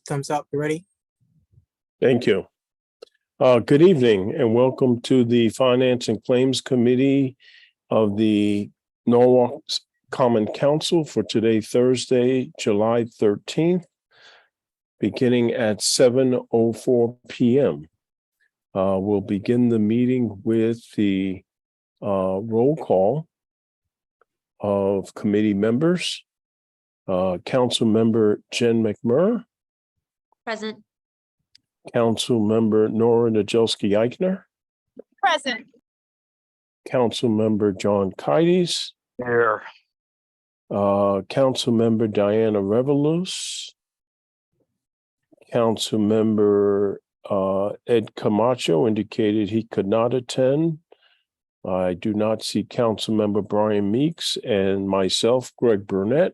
Thumbs up. You ready? Thank you. Good evening and welcome to the Finance and Claims Committee of the Norwalk Common Council for today, Thursday, July 13th, beginning at 7:04 p.m. We'll begin the meeting with the roll call of committee members. Council Member Jen McMurray. Present. Council Member Nora Najelski-Eichner. Present. Council Member John Kides. Here. Council Member Diana Revolus. Council Member Ed Camacho indicated he could not attend. I do not see Council Member Brian Meeks and myself, Greg Burnett.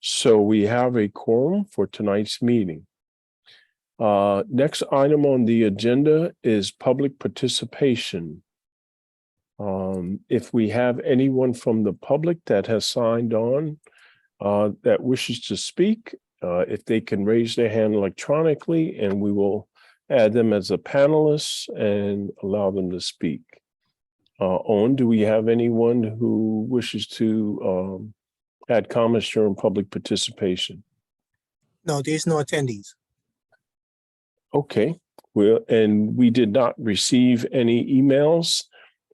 So we have a quorum for tonight's meeting. Next item on the agenda is public participation. If we have anyone from the public that has signed on that wishes to speak, if they can raise their hand electronically, and we will add them as a panelist and allow them to speak. Owen, do we have anyone who wishes to add comments during public participation? No, there's no attendees. Okay, and we did not receive any emails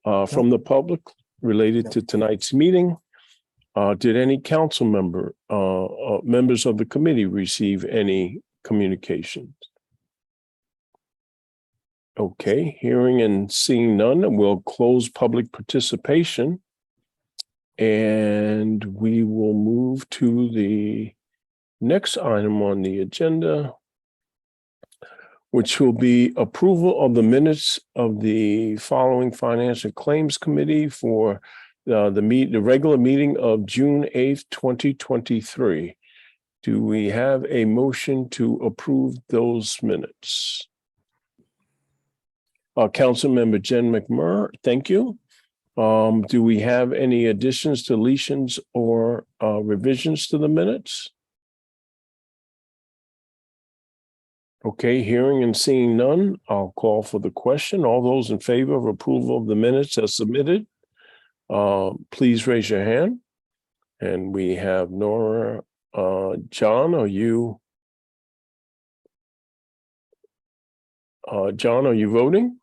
from the public related to tonight's meeting. Did any council member, members of the committee receive any communications? Okay, hearing and seeing none, we'll close public participation. And we will move to the next item on the agenda, which will be approval of the minutes of the following Financial Claims Committee for the regular meeting of June 8th, 2023. Do we have a motion to approve those minutes? Councilmember Jen McMurray, thank you. Do we have any additions, deletions, or revisions to the minutes? Okay, hearing and seeing none, I'll call for the question. All those in favor of approval of the minutes as submitted, please raise your hand. And we have Nora. John, are you? John, are you voting?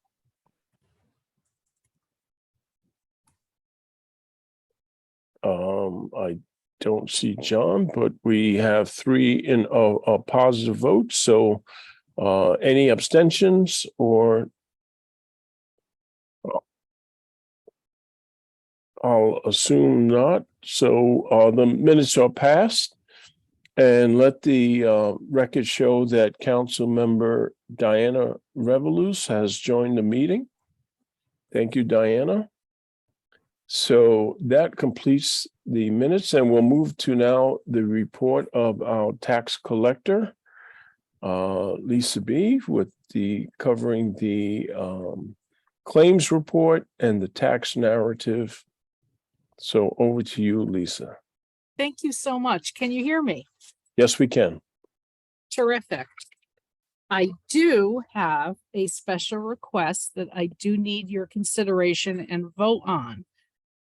I don't see John, but we have 3 in a positive vote. So any abstentions or I'll assume not. So the minutes are passed, and let the record show that Council Member Diana Revolus has joined the meeting. Thank you, Diana. So that completes the minutes, and we'll move to now the report of our tax collector, Lisa B, with covering the claims report and the tax narrative. So over to you, Lisa. Thank you so much. Can you hear me? Yes, we can. Terrific. I do have a special request that I do need your consideration and vote on.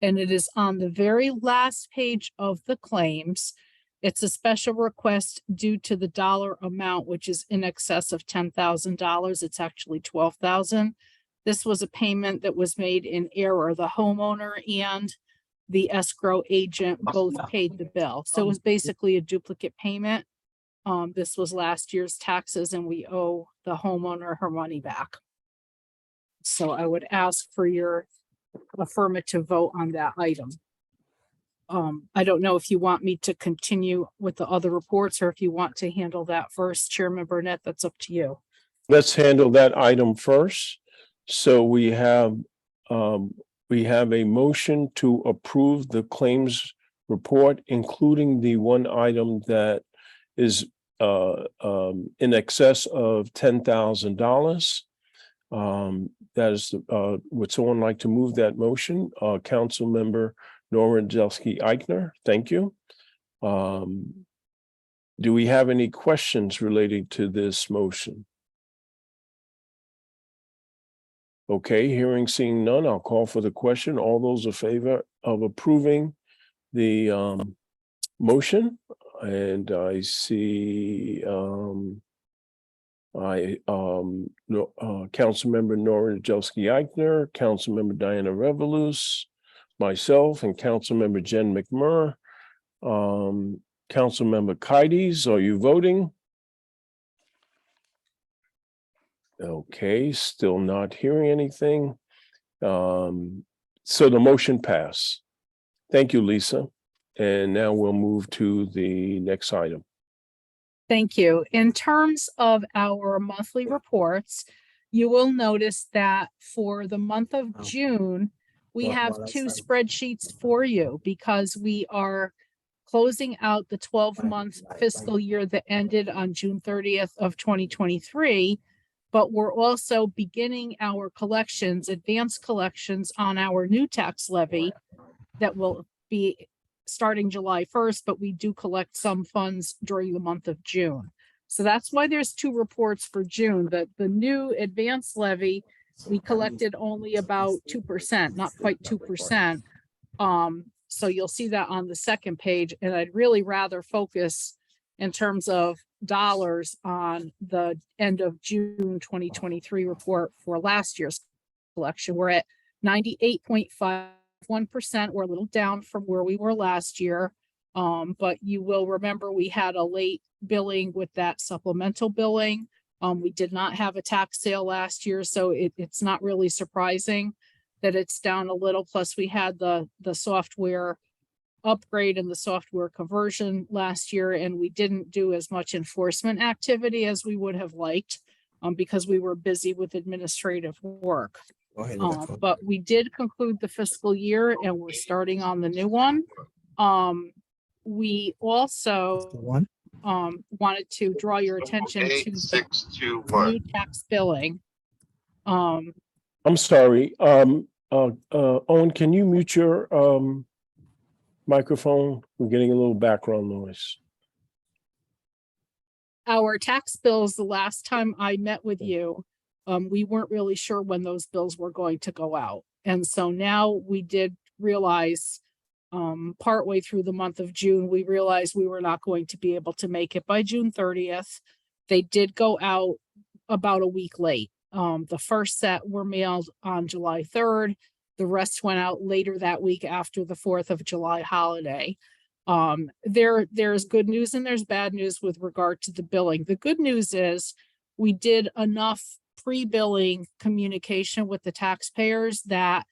And it is on the very last page of the claims. It's a special request due to the dollar amount, which is in excess of $10,000. It's actually $12,000. This was a payment that was made in error. The homeowner and the escrow agent both paid the bill. So it was basically a duplicate payment. This was last year's taxes, and we owe the homeowner her money back. So I would ask for your affirmative vote on that item. I don't know if you want me to continue with the other reports or if you want to handle that first, Chairman Burnett. That's up to you. Let's handle that item first. So we have a motion to approve the claims report, including the one item that is in excess of $10,000. That is, would someone like to move that motion? Council Member Nora Najelski-Eichner, thank you. Do we have any questions relating to this motion? Okay, hearing, seeing none, I'll call for the question. All those in favor of approving the motion? And I see Councilmember Nora Najelski-Eichner, Councilmember Diana Revolus, myself, and Councilmember Jen McMurray. Councilmember Kides, are you voting? Okay, still not hearing anything. So the motion passed. Thank you, Lisa. And now we'll move to the next item. Thank you. In terms of our monthly reports, you will notice that for the month of June, we Well, have that's two not- spreadsheets for you because we are closing out the 12-month fiscal year that ended on June 30th of 2023. But we're also beginning our collections, advanced collections on our new tax levy that will be starting July 1st, but we do collect some funds during the month of June. So that's why there's two reports for June. The new advanced levy, we collected only about 2%, not quite 2%. So you'll see that on the second page, and I'd really rather focus in terms of dollars on the end of June 2023 report for last year's collection. We're at 98.51%. We're a little down from where we were last year. But you will remember we had a late billing with that supplemental billing. We did not have a tax sale last year, so it's not really surprising that it's down a little. Plus we had the software upgrade and the software conversion last year, and we didn't do as much enforcement activity as we would have liked because we were busy with administrative work. Go ahead with that phone. But we did conclude the fiscal year and we're starting on the new one. We The also one? wanted to draw your attention to the 8621. new tax billing. I'm sorry. Owen, can you mute your microphone? We're getting a little background noise. Our tax bills, the last time I met with you, we weren't really sure when those bills were going to go out. And so now we did realize partway through the month of June, we realized we were not going to be able to make it by June 30th. They did go out about a week late. The first set were mailed on July 3rd. The rest went out later that week after the 4th of July holiday. There's good news and there's bad news with regard to the billing. The good news is we did enough pre-billing communication with the taxpayers that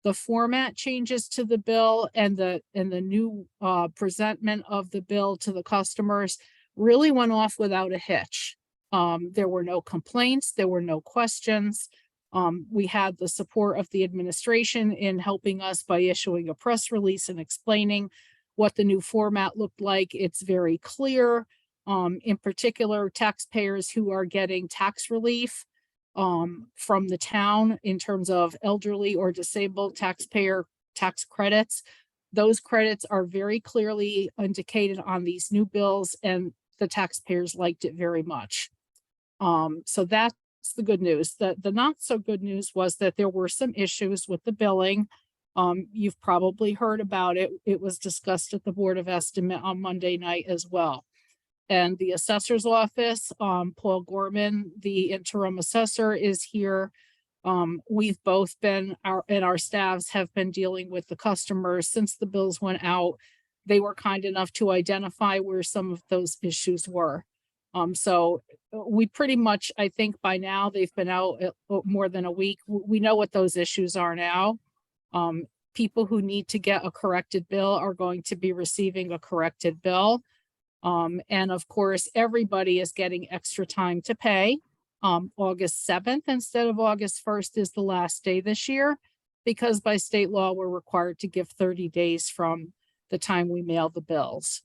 the format changes to the bill and the new presentment of the bill to the customers really went off without a hitch. There were no complaints, there were no questions. We had the support of the administration in helping us by issuing a press release and explaining what the new format looked like. It's very clear. In particular, taxpayers who are getting tax relief from the town in terms of elderly or disabled taxpayer tax credits. Those credits are very clearly indicated on these new bills, and the taxpayers liked it very much. So that's the good news. The not so good news was that there were some issues with the billing. You've probably heard about it. It was discussed at the Board of Estimate on Monday night as well. And the assessor's office, Paul Gorman, the interim assessor, is here. We've both been, our staffs have been dealing with the customers since the bills went out. They were kind enough to identify where some of those issues were. So we pretty much, I think by now, they've been out more than a week. We know what those issues are now. People who need to get a corrected bill are going to be receiving a corrected bill. And of course, everybody is getting extra time to pay. August 7th instead of August 1st is the last day this year, because by state law, we're required to give 30 days from the time we mail the bills.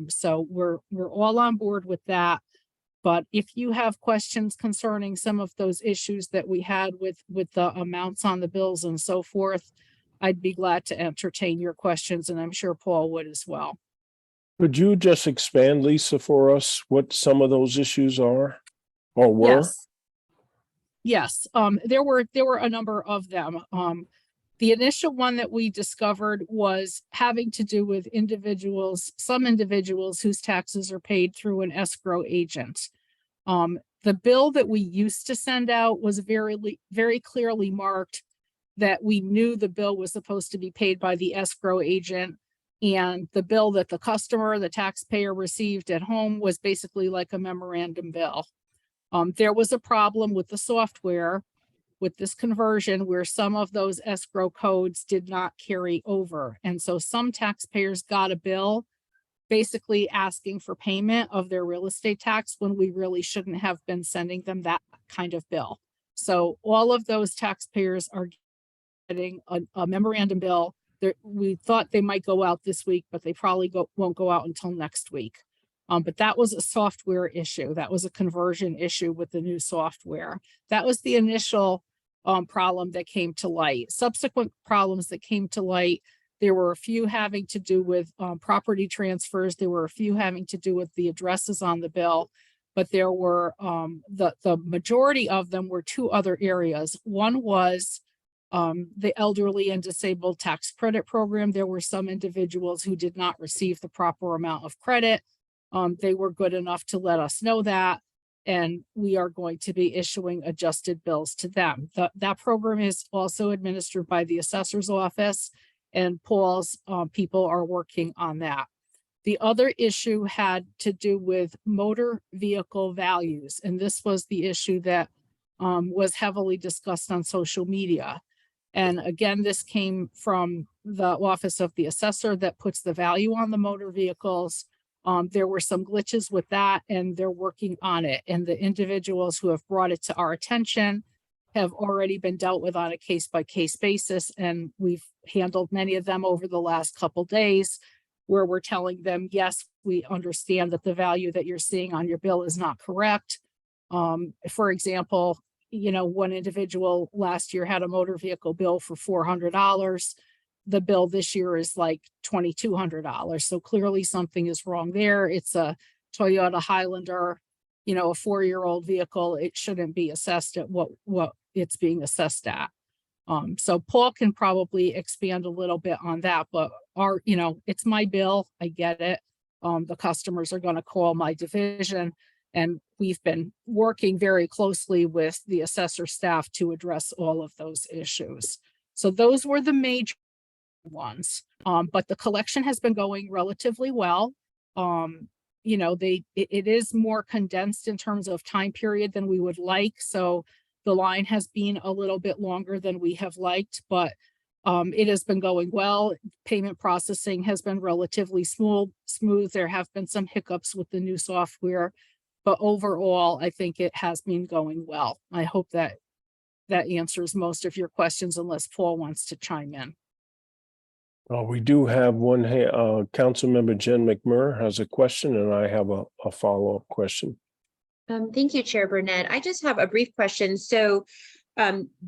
So we're all on board with that. But if you have questions concerning some of those issues that we had with the amounts on the bills and so forth, I'd be glad to entertain your questions, and I'm sure Paul would as well. Could you just expand, Lisa, for us what some of those issues are or were? Yes. Yes, there were a number of them. The initial one that we discovered was having to do with some individuals whose taxes are paid through an escrow agent. The bill that we used to send out was very clearly marked that we knew the bill was supposed to be paid by the escrow agent. And the bill that the taxpayer received at home was basically like a memorandum bill. There was a problem with the software with this conversion where some of those escrow codes did not carry over. And so some taxpayers got a bill basically asking for payment of their real estate tax when we really shouldn't have been sending them that kind of bill. So all of those taxpayers are getting a memorandum bill. We thought they might go out this week, but they probably won't go out until next week. But that was a software issue. That was a conversion issue with the new software. That was the initial problem that came to light. Subsequent problems that came to light, there were a few having to do with property transfers. There were a few having to do with the addresses on the bill, but there were the majority of them were two other areas. One was the elderly and disabled tax credit program. There were some individuals who did not receive the proper amount of credit. They were good enough to let us know that, and we are going to be issuing adjusted bills to them. That program is also administered by the assessor's office, and Paul's people are working on that. The other issue had to do with motor vehicle values, and this was the issue that was heavily discussed on social media. And again, this came from the office of the assessor that puts the value on the motor vehicles. There were some glitches with that, and they're working on it. And the individuals who have brought it to our attention have already been dealt with on a case-by-case basis. And we've handled many of them over the last couple days where we're telling them, yes, we understand that the value that you're seeing on your bill is not correct. For example, one individual last year had a motor vehicle bill for $400. The bill this year is like $2,200. So clearly something is wrong there. It's a Toyota Highlander, a 4-year-old vehicle. It shouldn't be assessed at what it's being assessed at. So Paul can probably expand a little bit on that, but it's my bill. I get it. The customers are going to call my division, and we've been working very closely with the assessor staff to address all of those issues. So those were the major ones. But the collection has been going relatively well. It is more condensed in terms of time period than we would like. So the line has been a little bit longer than we have liked, but it has been going well. Payment processing has been relatively smooth. There have been some hiccups with the new software, but overall, I think it has been going well. I hope that answers most of your questions, unless Paul wants to chime in. We do have one, Councilmember Jen McMurray has a question, and I have a follow-up question. Thank you, Chair Burnett. I just have a brief question. So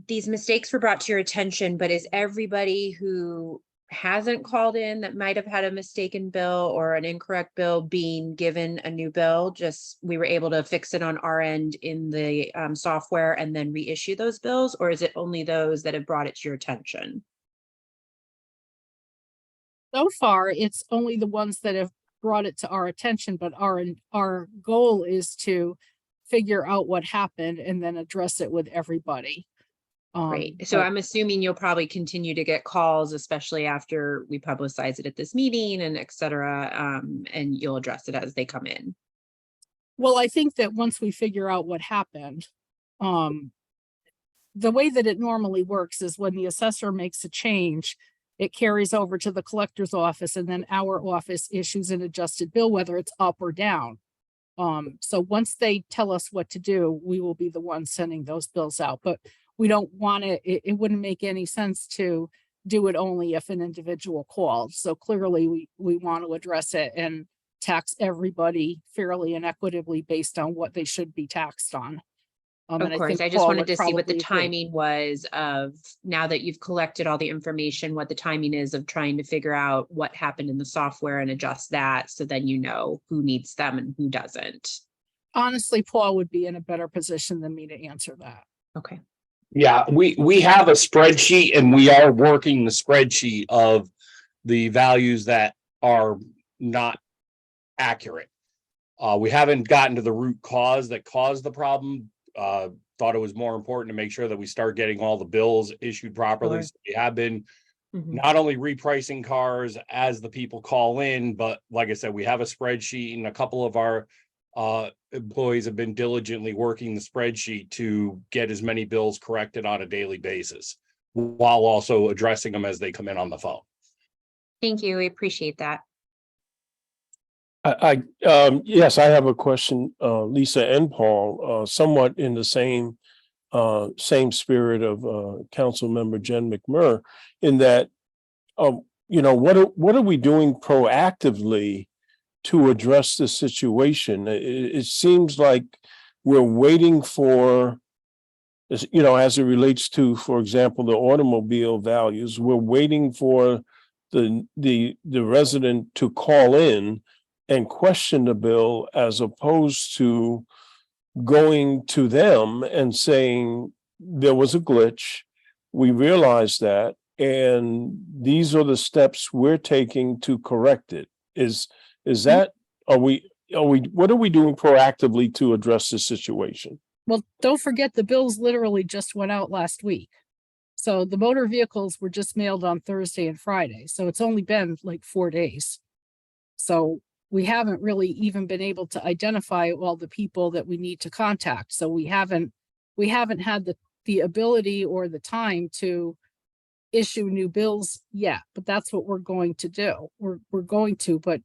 these mistakes were brought to your attention, but is everybody who hasn't called in that might have had a mistaken bill or an incorrect bill being given a new bill? Just we were able to fix it on our end in the software and then reissue those bills, or is it only those that have brought it to your attention? So far, it's only the ones that have brought it to our attention, but our goal is to figure out what happened and then address it with everybody. Great. So I'm assuming you'll probably continue to get calls, especially after we publicize it at this meeting and et cetera, and you'll address it as they come in. Well, I think that once we figure out what happened, the way that it normally works is when the assessor makes a change, it carries over to the collector's office, and then our office issues an adjusted bill, whether it's up or down. So once they tell us what to do, we will be the ones sending those bills out. But we don't want it wouldn't make any sense to do it only if an individual called. So clearly we want to address it and tax everybody fairly and equitably based on what they should be taxed on. Of And I course, think I just Paul wanted would to see what the probably agree. timing was of, now that you've collected all the information, what the timing is of trying to figure out what happened in the software and adjust that, so then you know who needs them and who doesn't. Honestly, Paul would be in a better position than me to answer that. Okay, Yeah, we have a spreadsheet and we are working the spreadsheet of the values that are not accurate. We haven't gotten to the root cause that caused the problem. Thought it was more important to make sure that we start getting all the bills issued properly. Sure. So we have been Mhm. not only repricing cars as the people call in, but like I said, we have a spreadsheet and a couple of our employees have been diligently working the spreadsheet to get as many bills corrected on a daily basis, while also addressing them as they come in on the phone. Thank you, we appreciate that. Yes, I have a question, Lisa and Paul, somewhat in the same spirit of Councilmember Jen McMurray, in that, what are we doing proactively to address this situation? It seems like we're waiting for, as it relates to, for example, the automobile values, we're waiting for the resident to call in and question the bill, as opposed to going to them and saying there was a glitch. We realize that, and these are the steps we're taking to correct it. Is that, what are we doing proactively to address this situation? Well, don't forget the bills literally just went out last week. So the motor vehicles were just mailed on Thursday and Friday. So it's only been like 4 days. So we haven't really even been able to identify all the people that we need to contact. So we haven't had the ability or the time to issue new bills yet, but that's what we're going to do. We're going to, but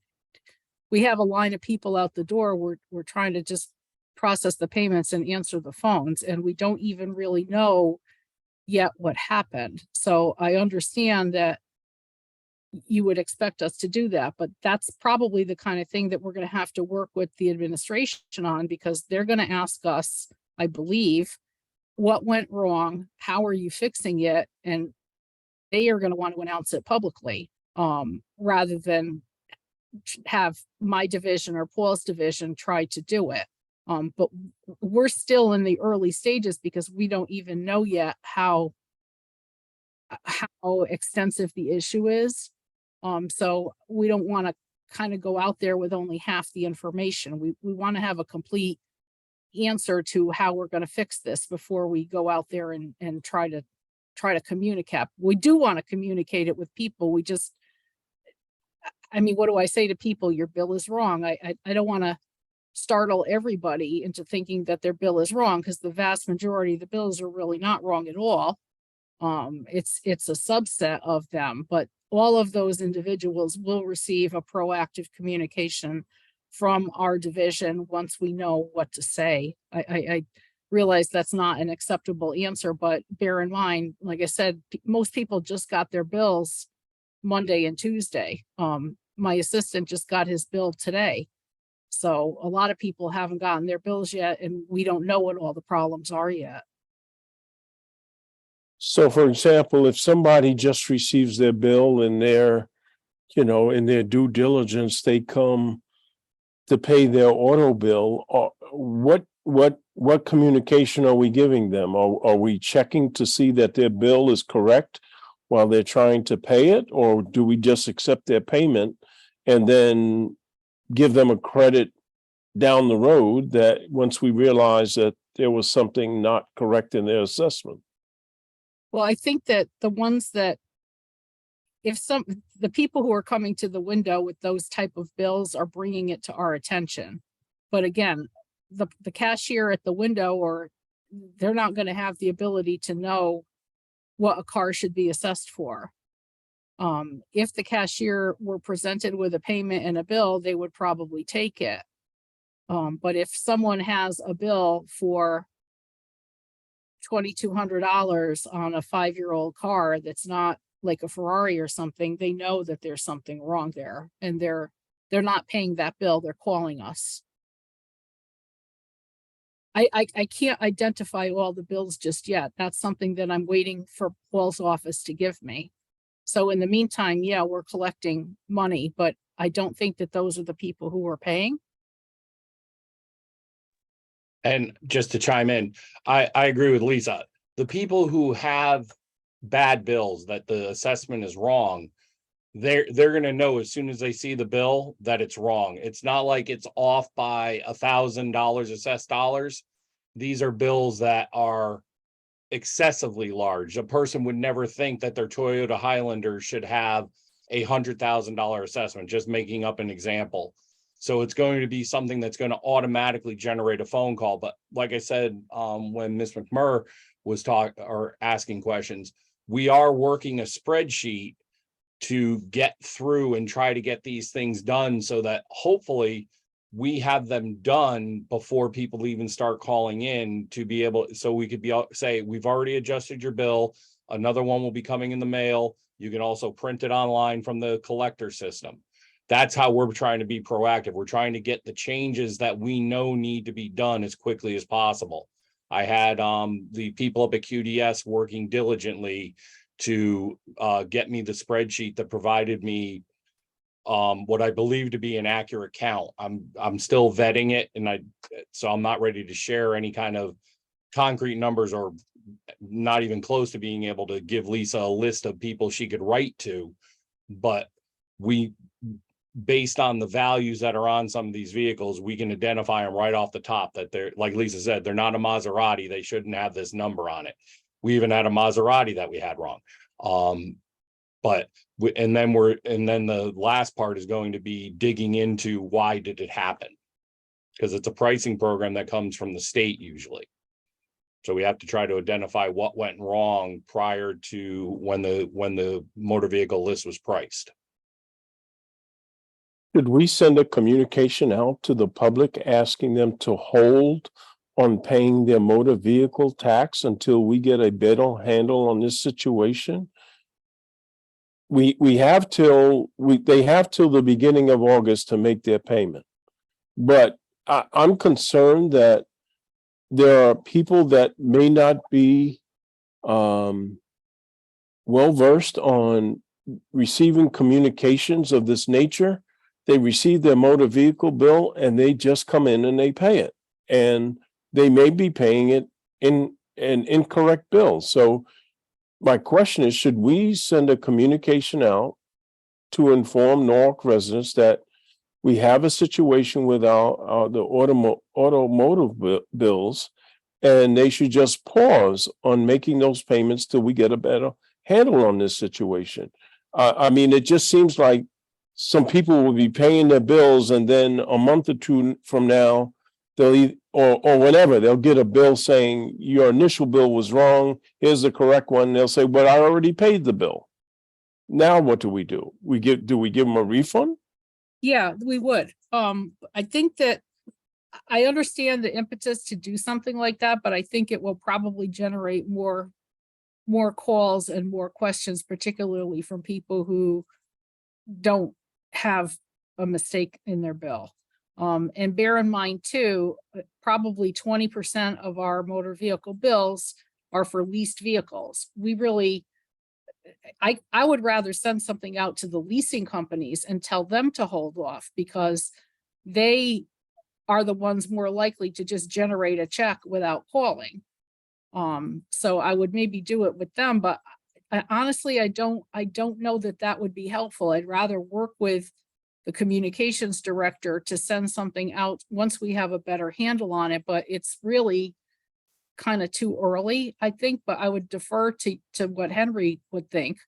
we have a line of people out the door. We're trying to just process the payments and answer the phones, and we don't even really know yet what happened. So I understand that you would expect us to do that, but that's probably the kind of thing that we're going to have to work with the administration on, because they're going to ask us, I believe, what went wrong, how are you fixing it, and they are going to want to announce it publicly, rather than have my division or Paul's division try to do it. But we're still in the early stages because we don't even know yet how extensive the issue is. So we don't want to kind of go out there with only half the information. We want to have a complete answer to how we're going to fix this before we go out there and try to communicate. We do want to communicate it with people. What do I say to people? Your bill is wrong. I don't want to startle everybody into thinking that their bill is wrong, because the vast majority of the bills are really not wrong at all. It's a subset of them, but all of those individuals will receive a proactive communication from our division once we know what to say. I realize that's not an acceptable answer, but bear in mind, like I said, most people just got their bills Monday and Tuesday. My assistant just got his bill today. So a lot of people haven't gotten their bills yet, and we don't know what all the problems are yet. So, for example, if somebody just receives their bill and in their due diligence, they come to pay their auto bill, what communication are we giving them? Are we checking to see that their bill is correct while they're trying to pay it? Or do we just accept their payment and then give them a credit down the road that once we realize that there was something not correct in their assessment? Well, I think that the ones that, the people who are coming to the window with those type of bills are bringing it to our attention. But again, the cashier at the window, they're not going to have the ability to know what a car should be assessed for. If the cashier were presented with a payment and a bill, they would probably take it. But if someone has a bill for $2,200 on a 5-year-old car that's not like a Ferrari or something, they know that there's something wrong there, and they're not paying that bill. They're calling us. I can't identify all the bills just yet. That's something that I'm waiting for Paul's office to give me. So in the meantime, yeah, we're collecting money, but I don't think that those are the people who are paying. And just to chime in, I agree with Lisa. The people who have bad bills that the assessment is wrong, they're gonna know as soon as they see the bill that it's wrong. It's not like it's off by $1,000 assessed dollars. These are bills that are excessively large. A person would never think that their Toyota Highlander should have $100,000 assessment, just making up an example. So it's going to be something that's going to automatically generate a phone call. But like I said, when Ms. McMurr was asking questions, we are working a spreadsheet to get through and try to get these things done so that hopefully we have them done before people even start calling in, to be able, so we could say, we've already adjusted your bill. Another one will be coming in the mail. You can also print it online from the collector system. That's how we're trying to be proactive. We're trying to get the changes that we know need to be done as quickly as possible. I had the people up at QDS working diligently to get me the spreadsheet that provided me what I believe to be an accurate count. I'm still vetting it, and so I'm not ready to share any kind of concrete numbers, or not even close to being able to give Lisa a list of people she could write to. But based on the values that are on some of these vehicles, we can identify them right off the top that they're, like Lisa said, they're not a Maserati. They shouldn't have this number on it. We even had a Maserati that we had wrong. And then the last part is going to be digging into why did it happen? Because it's a pricing program that comes from the state usually. So we have to try to identify what went wrong prior to when the motor vehicle list was priced. Did we send a communication out to the public asking them to hold on paying their motor vehicle tax until we get a better handle on this situation? They have till the beginning of August to make their payment. But I'm concerned that there are people that may not be well-versed on receiving communications of this nature. They receive their motor vehicle bill and they just come in and they pay it. And they may be paying it in an incorrect bill. So my question is, should we send a communication out to inform Norwalk residents that we have a situation with the automotive bills, and they should just pause on making those payments till we get a better handle on this situation? I mean, it just seems like some people will be paying their bills, and then a month or two from now, or whenever, they'll get a bill saying your initial bill was wrong. Here's the correct one. They'll say, "But I already paid the bill." Now what do? Do we give them a refund? Yeah, we would. I think that I understand the impetus to do something like that, but I think it will probably generate more calls and more questions, particularly from people who don't have a mistake in their bill. And bear in mind too, probably 20% of our motor vehicle bills are for leased vehicles. I would rather send something out to the leasing companies and tell them to hold off, because they are the ones more likely to just generate a check without calling. So I would maybe do it with them, but honestly, I don't know that would be helpful. I'd rather work with the communications director to send something out once we have a better handle on it, but it's really kind of too early, I think. But I would defer to what Henry would think,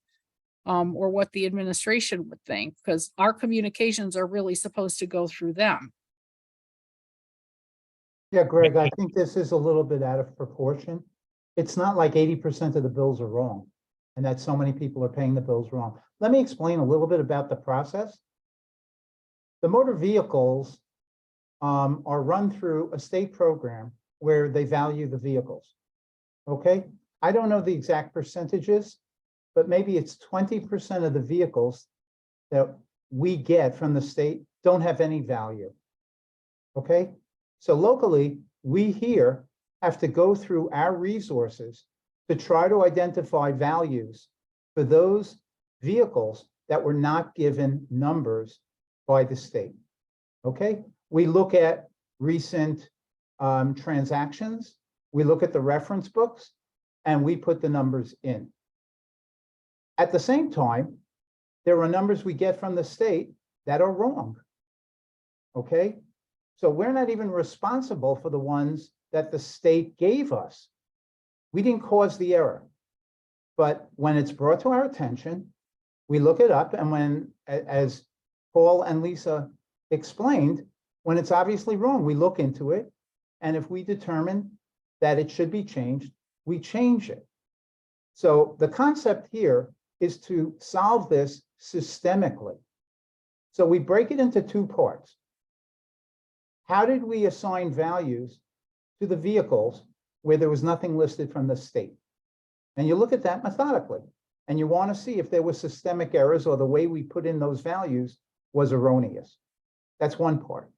or what the administration would think, because our communications are really supposed to go through them. Yeah, Greg, I think this is a little bit out of proportion. It's not like 80% of the bills are wrong and that so many people are paying the bills wrong. Let me explain a little bit about the process. The motor vehicles are run through a state program where they value the vehicles. Okay, I don't know the exact percentages, but maybe it's 20% of the vehicles that we get from the state don't have any value. Okay, so locally, we here have to go through our resources to try to identify values for those vehicles that were not given numbers by the state. Okay, we look at recent transactions, we look at the reference books, and we put the numbers in. At the same time, there are numbers we get from the state that are wrong. Okay, so we're not even responsible for the ones that the state gave us. We didn't cause the error. But when it's brought to our attention, we look it up, and when, as Paul and Lisa explained, when it's obviously wrong, we look into it. And if we determine that it should be changed, we change it. So the concept here is to solve this systemically. So we break it into two parts. How did we assign values to the vehicles where there was nothing listed from the state? And you look at that methodically, and you want to see if there were systemic errors or the way we put in those values was erroneous. That's one part.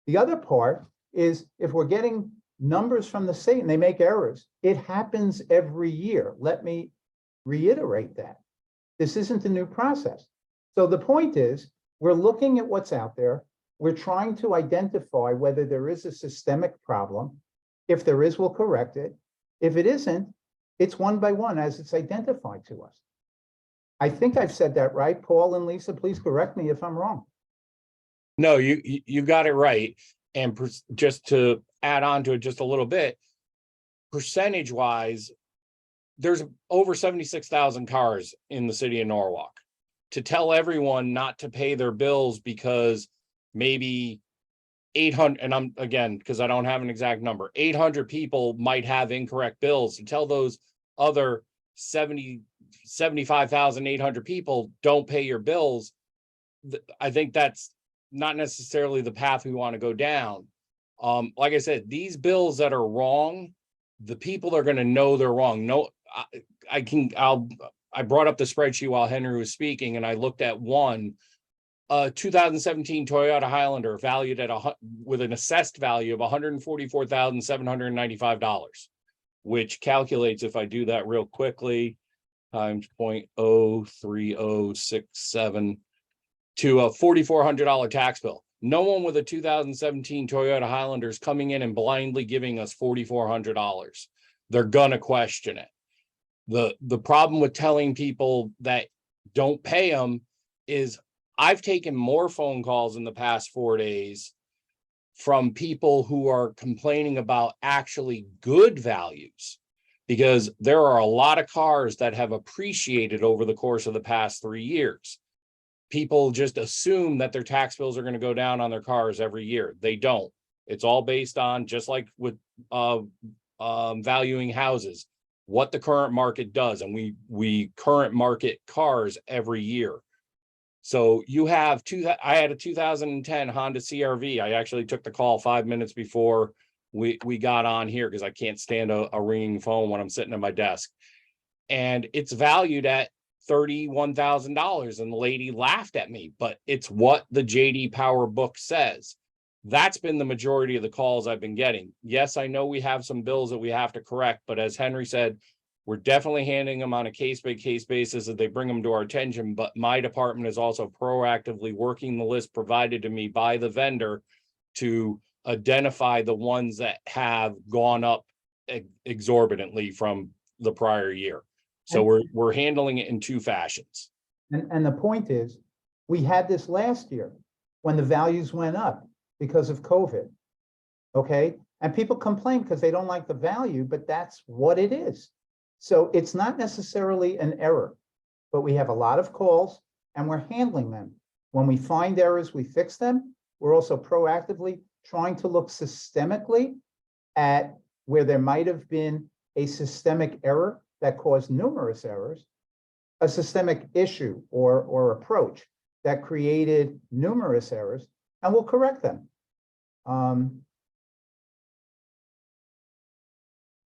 The other part is if we're getting numbers from the state and they make errors, it happens every year. Let me reiterate that. This isn't a new process. So the point is, we're looking at what's out there. We're trying to identify whether there is a systemic problem. If there is, we'll correct it. If it isn't, it's one by one as it's identified to us. I think I've said that right. Paul and Lisa, please correct me if I'm wrong. No, you got it right. And just to add on to it just a little bit, percentage wise, there's over 76,000 cars in the city of Norwalk. To tell everyone not to pay their bills because maybe 800, and I'm again, because I don't have an exact number, 800 people might have incorrect bills, to tell those other 75,800 people don't pay your bills. I think that's not necessarily the path we want to go down. Like I said, these bills that are wrong, the people are going to know they're wrong. No, I brought up the spreadsheet while Henry was speaking, and I looked at one 2017 Toyota Highlander valued at with an assessed value of $144,795, which calculates, if I do that real quickly, times 0.03067 to a $4,400 tax bill. No one with a 2017 Toyota Highlander is coming in and blindly giving us $4,400. They're gonna question it. The problem with telling people that don't pay them is I've taken more phone calls in the past 4 days from people who are complaining about actually good values, because there are a lot of cars that have appreciated over the course of the past 3 years. People just assume that their tax bills are going to go down on their cars every year. They don't. It's all based on, just like with valuing houses, what the current market does. And we current market cars every year. So you have I had a 2010 Honda CRV. I actually took the call 5 minutes before we got on here because I can't stand a ringing phone when I'm sitting at my desk. And it's valued at $31,000, and the lady laughed at me, but it's what the JD Power book says. That's been the majority of the calls I've been getting. Yes, I know we have some bills that we have to correct, but as Henry said, we're definitely handling them on a case-by-case basis as they bring them to our attention. But my department is also proactively working the list provided to me by the vendor to identify the ones that have gone up exorbitantly from the prior year. So we're handling it in two fashions. And the point is, we had this last year when the values went up because of COVID. Okay, and people complain because they don't like the value, but that's what it is. So it's not necessarily an error, but we have a lot of calls and we're handling them. When we find errors, we fix them. We're also proactively trying to look systemically at where there might have been a systemic error that caused numerous errors, a systemic issue or approach that created numerous errors, and we'll correct them.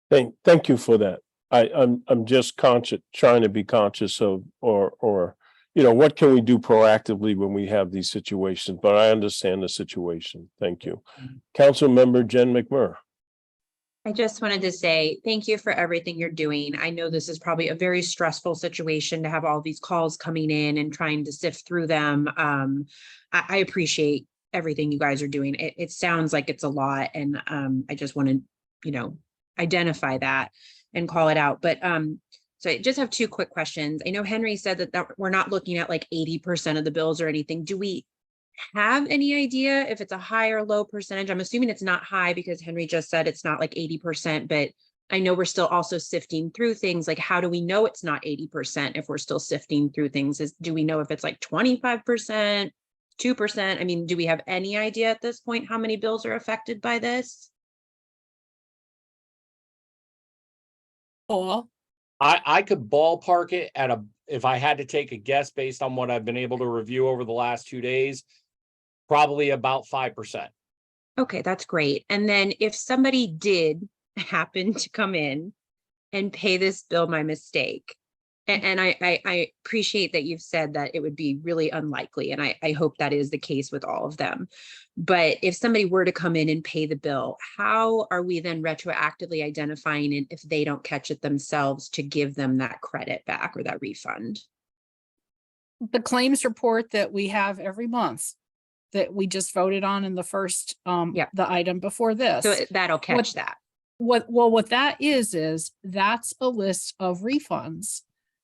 Thank you for that. I'm just trying to be conscious of, or what can we do proactively when we have these situations? But I understand the situation. Thank you. Council Member Jen McMurray. I just wanted to say thank you for everything you're doing. I know this is probably a very stressful situation to have all these calls coming in and trying to sift through them. I appreciate everything you guys are doing. It sounds like it's a lot, and I just want to, identify that and call it out. But so I just have two quick questions. I know Henry said that we're not looking at like 80% of the bills or anything. Do we have any idea if it's a high or low percentage? I'm assuming it's not high because Henry just said it's not like 80%, but I know we're still also sifting through things. Like, how do we know it's not 80% if we're still sifting through things? Do we know if it's like 25%, 2%? I mean, do we have any idea at this point how many bills are affected by this? Paul, I could ballpark it at if I had to take a guess based on what I've been able to review over the last 2 days, probably about 5%. Okay, that's great. And then if somebody did happen to come in and pay this bill by mistake, and I appreciate that you've said that it would be really unlikely, and I hope that is the case with all of them. But if somebody were to come in and pay the bill, how are we then retroactively identifying it if they don't catch it themselves to give them that credit back or that refund? the claims report that we have every month that we just voted on in the first, Yeah. the item before this. So that'll catch that. What that is that's a list of refunds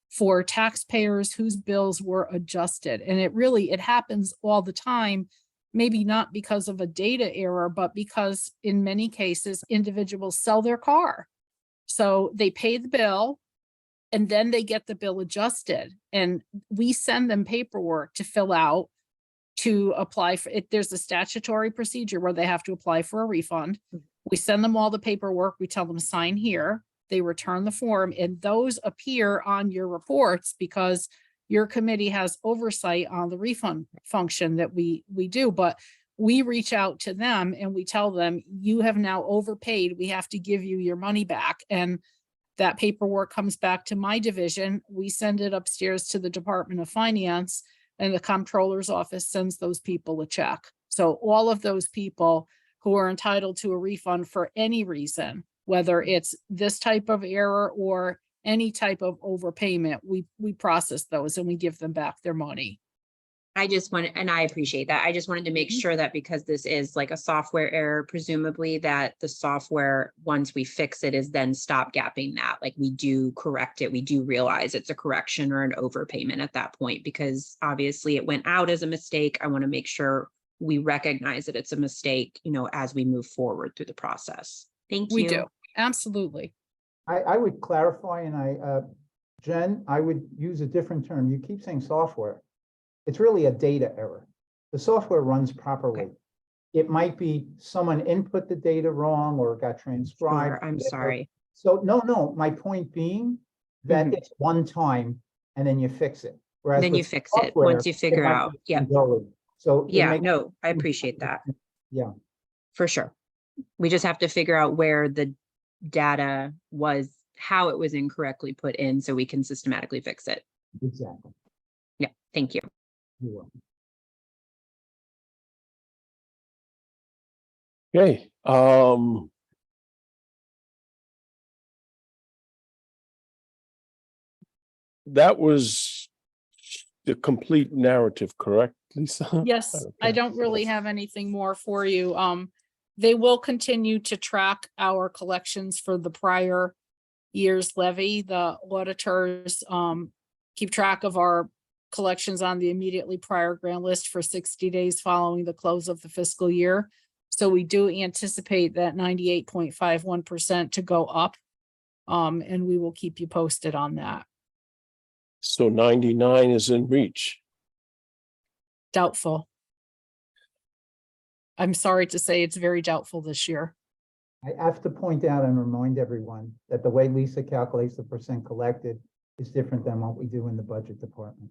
for taxpayers whose bills were adjusted. And it happens all the time, maybe not because of a data error, but because in many cases, individuals sell their car. So they pay the bill and then they get the bill adjusted, and we send them paperwork to fill out to apply for it. There's a statutory procedure where they have to apply for a refund. We send them all the paperwork. We tell them sign here. They return the form, and those appear on your reports because your committee has oversight on the refund function that we do. But we reach out to them and we tell them, you have now overpaid. We have to give you your money back. And that paperwork comes back to my division. We send it upstairs to the Department of Finance, and the comptroller's office sends those people a check. So all of those people who are entitled to a refund for any reason, whether it's this type of error or any type of overpayment, we process those and we give them back their money. I just wanted, and I appreciate that. I just wanted to make sure that because this is like a software error, presumably that the software, once we fix it, is then stop gapping that. Like, we do correct it. We do realize it's a correction or an overpayment at that point, because obviously it went out as a mistake. I want to make sure we recognize that it's a mistake, as we move forward through the process. Thank you. We do, absolutely. I would clarify, and Jen, I would use a different term. You keep saying software. It's really a data error. The software runs properly. Okay. It might be someone input the data wrong or it got transcribed. Sure, I'm sorry. So no, my point being that Mhm. it's one time and then you fix it. Whereas Then with you fix it software, once you figure it might out. be Yeah. ongoing. So it Yeah, makes- no, I appreciate that. Yeah. For sure. We just have to figure out where the data was, how it was incorrectly put in, so we can systematically fix it. Exactly. Yeah, thank you. You're welcome. Okay, that was the complete narrative, correct, Lisa? Yes, I Okay. don't really have anything more for you. They will continue to track our collections for the prior year's levy. The auditors, keep track of our collections on the immediately prior grant list for 60 days following the close of the fiscal year. So we do anticipate that 98.51% to go up. And we will keep you posted on that. So 99 is in reach. Doubtful. I'm sorry to say it's very doubtful this year. I have to point out and remind everyone that the way Lisa calculates the percent collected is different than what we do in the budget department.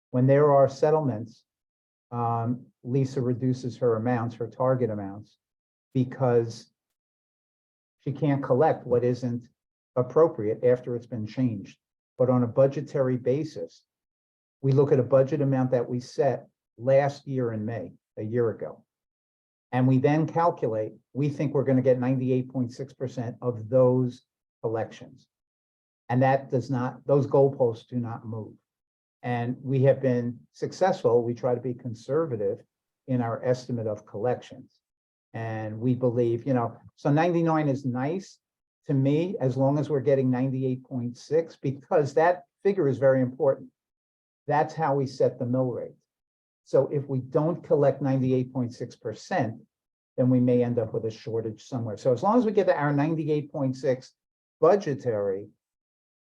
When there are settlements, Lisa reduces her amounts, her target amounts, because she can't collect what isn't appropriate after it's been changed. But on a budgetary basis, we look at a budget amount that we set last year in May, a year ago. And we then calculate, we think we're gonna get 98.6% of those collections. And that does not, those goalposts do not move. And we have been successful. We try to be conservative in our estimate of collections. And we believe, so 99 is nice to me, as long as we're getting 98.6, because that figure is very important. That's how we set the mill rate. So if we don't collect 98.6%, then we may end up with a shortage somewhere. So as long as we get to our 98.6 budgetary,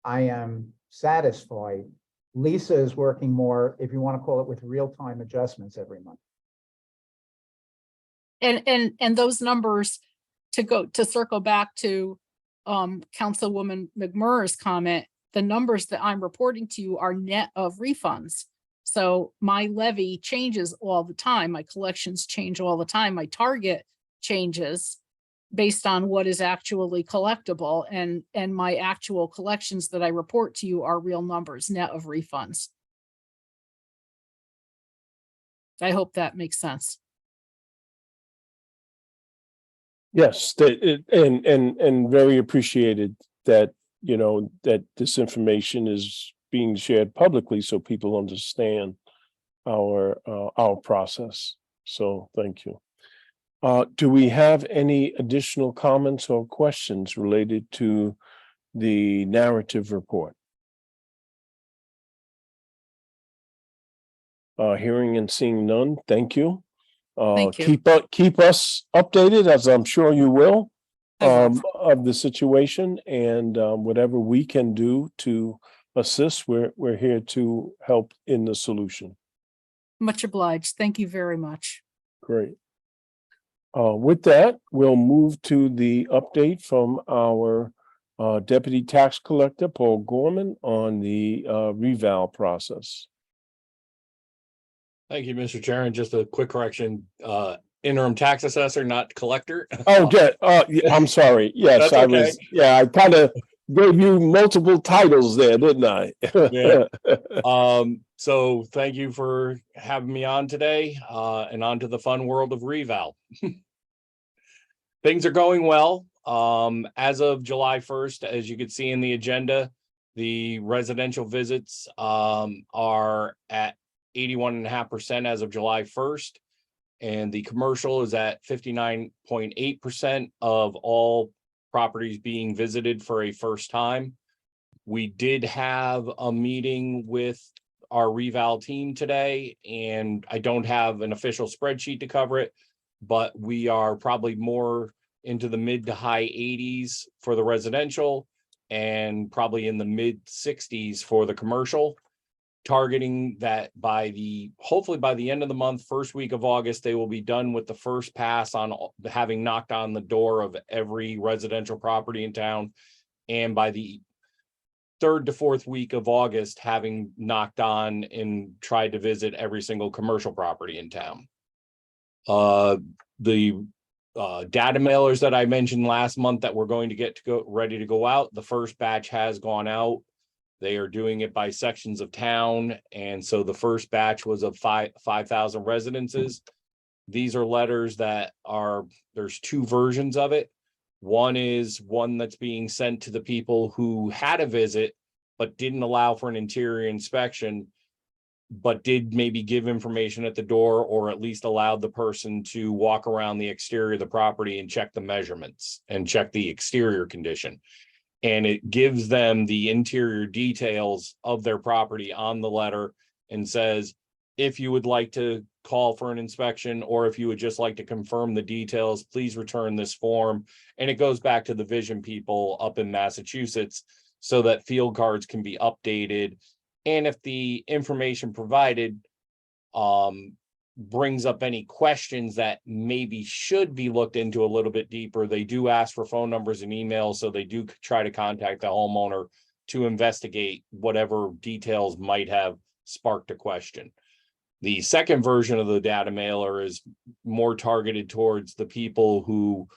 I am satisfied. Lisa is working more, if you want to call it, with real-time adjustments every month. And those numbers, to circle back to Councilwoman McMurray's comment, the numbers that I'm reporting to you are net of refunds. So my levy changes all the time. My collections change all the time. My target changes based on what is actually collectible, and my actual collections that I report to you are real numbers, net of refunds. I hope that makes sense. Yes, and very appreciated that, that this information is being shared publicly so people understand our process. So thank you. Do we have any additional comments or questions related to the narrative report? Hearing and seeing none, thank you. Thank you. Keep us updated, as I'm sure you will, I will. of the situation, and whatever we can do to assist, we're here to help in the solution. Much obliged. Thank you very much. Great. With that, we'll move to the update from our Deputy Tax Collector, Paul Gorman, on the reval process. Thank you, Mr. Chair. And just a quick correction, interim tax assessor, not collector. Oh, yeah. Yeah, I'm sorry. Yes, That's I okay. was. Yeah, I kind of gave you multiple titles there, didn't I? Yeah. So thank you for having me on today, and on to the fun world of reval. Things are going well. As of July 1st, as you can see in the agenda, the residential visits are at 81.5% as of July 1st. And the commercial is at 59.8% of all properties being visited for a first time. We did have a meeting with our reval team today, and I don't have an official spreadsheet to cover it, but we are probably more into the mid to high 80s for the residential and probably in the mid 60s for the commercial, targeting that hopefully by the end of the month, first week of August, they will be done with the first pass on having knocked on the door of every residential property in town. And by the third to fourth week of August, having knocked on and tried to visit every single commercial property in town. The data mailers that I mentioned last month that we're going to get ready to go out, the first batch has gone out. They are doing it by sections of town. And so the first batch was of 5,000 residences. These are letters that there's two versions of it. One is one that's being sent to the people who had a visit, but didn't allow for an interior inspection, but did maybe give information at the door, or at least allowed the person to walk around the exterior of the property and check the measurements and check the exterior condition. And it gives them the interior details of their property on the letter and says, if you would like to call for an inspection, or if you would just like to confirm the details, please return this form. And it goes back to the vision people up in Massachusetts so that field cards can be updated. And if the information provided brings up any questions that maybe should be looked into a little bit deeper, they do ask for phone numbers and emails. So they do try to contact the homeowner to investigate whatever details might have sparked a question. The second version of the data mailer is more targeted towards the people who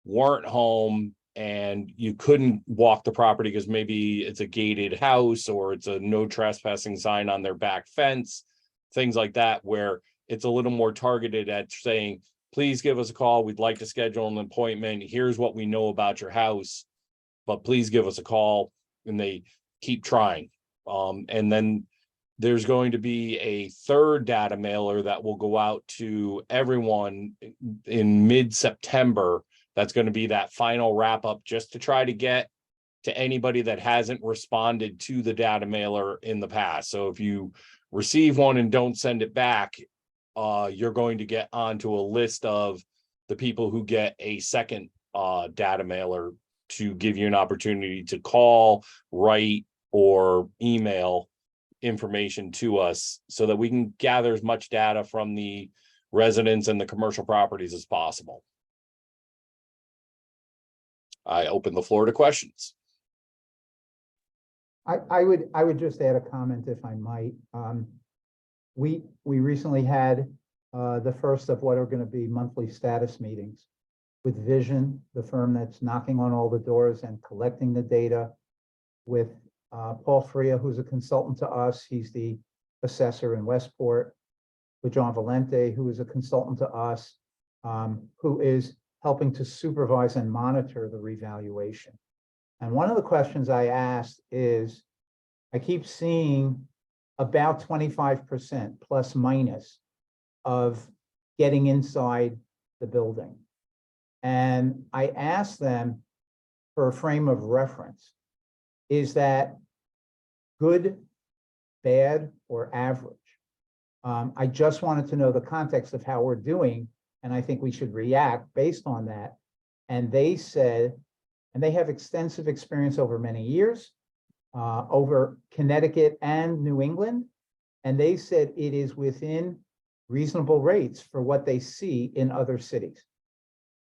weren't home and you couldn't walk the property because maybe it's a gated house or it's a no trespassing sign on their back fence, things like that, where it's a little more targeted at saying, please give us a call. We'd like to schedule an appointment. Here's what we know about your house, but please give us a call. And they keep trying. And then there's going to be a third data mailer that will go out to everyone in mid-September. That's going to be that final wrap up, just to try to get to anybody that hasn't responded to the data mailer in the past. So if you receive one and don't send it back, you're going to get onto a list of the people who get a second data mailer to give you an opportunity to call, write, or email information to us so that we can gather as much data from the residents and the commercial properties as possible. I open the floor to questions. I would just add a comment if I might. We recently had the first of what are going to be monthly status meetings with Vision, the firm that's knocking on all the doors and collecting the data, with Paul Freya, who's a consultant to us. He's the assessor in Westport, with John Valente, who is a consultant to us, who is helping to supervise and monitor the revaluation. And one of the questions I asked is, I keep seeing about 25% plus minus of getting inside the building. And I asked them for a frame of reference. Is that good, bad, or average? I just wanted to know the context of how we're doing, and I think we should react based on that. And they said, and they have extensive experience over many years, over Connecticut and New England, and they said it is within reasonable rates for what they see in other cities.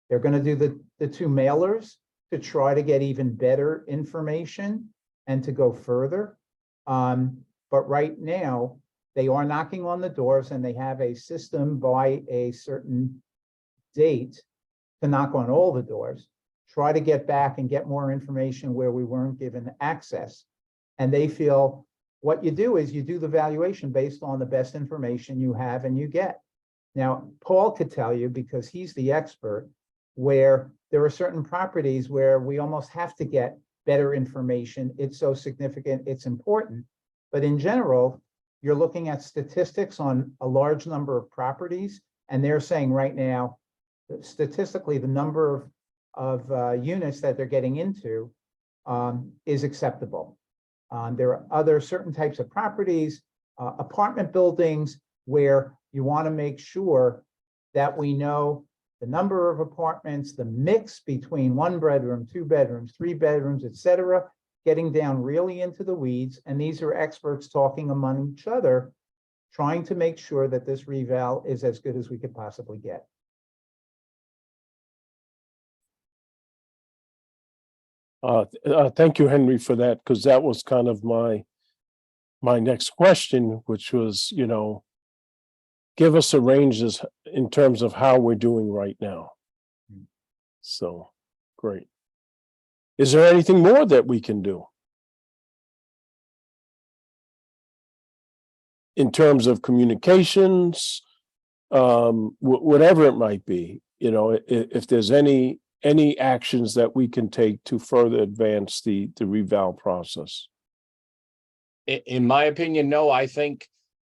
They're going to do the two mailers to try to get even better information and to go further. But right now, they are knocking on the doors, and they have a system by a certain date to knock on all the doors, try to get back and get more information where we weren't given access. And they feel what you do is you do the valuation based on the best information you have and you get. Now, Paul could tell you, because he's the expert, where there are certain properties where we almost have to get better information. It's so significant, it's important. But in general, you're looking at statistics on a large number of properties, and they're saying right now, statistically, the number of units that they're getting into is acceptable. There are other certain types of properties, apartment buildings, where you want to make sure that we know the number of apartments, the mix between 1 bedroom, 2 bedrooms, 3 bedrooms, etc., getting down really into the weeds. And these are experts talking among each other, trying to make sure that this reval is as good as we could possibly get. Thank you, Henry, for that, because that was kind of my next question, which was, give us a ranges in terms of how we're doing right now. So, great. Is there anything more that we can do in terms of communications, whatever it might be? If there's any actions that we can take to further advance the reval process? In my opinion, no. I think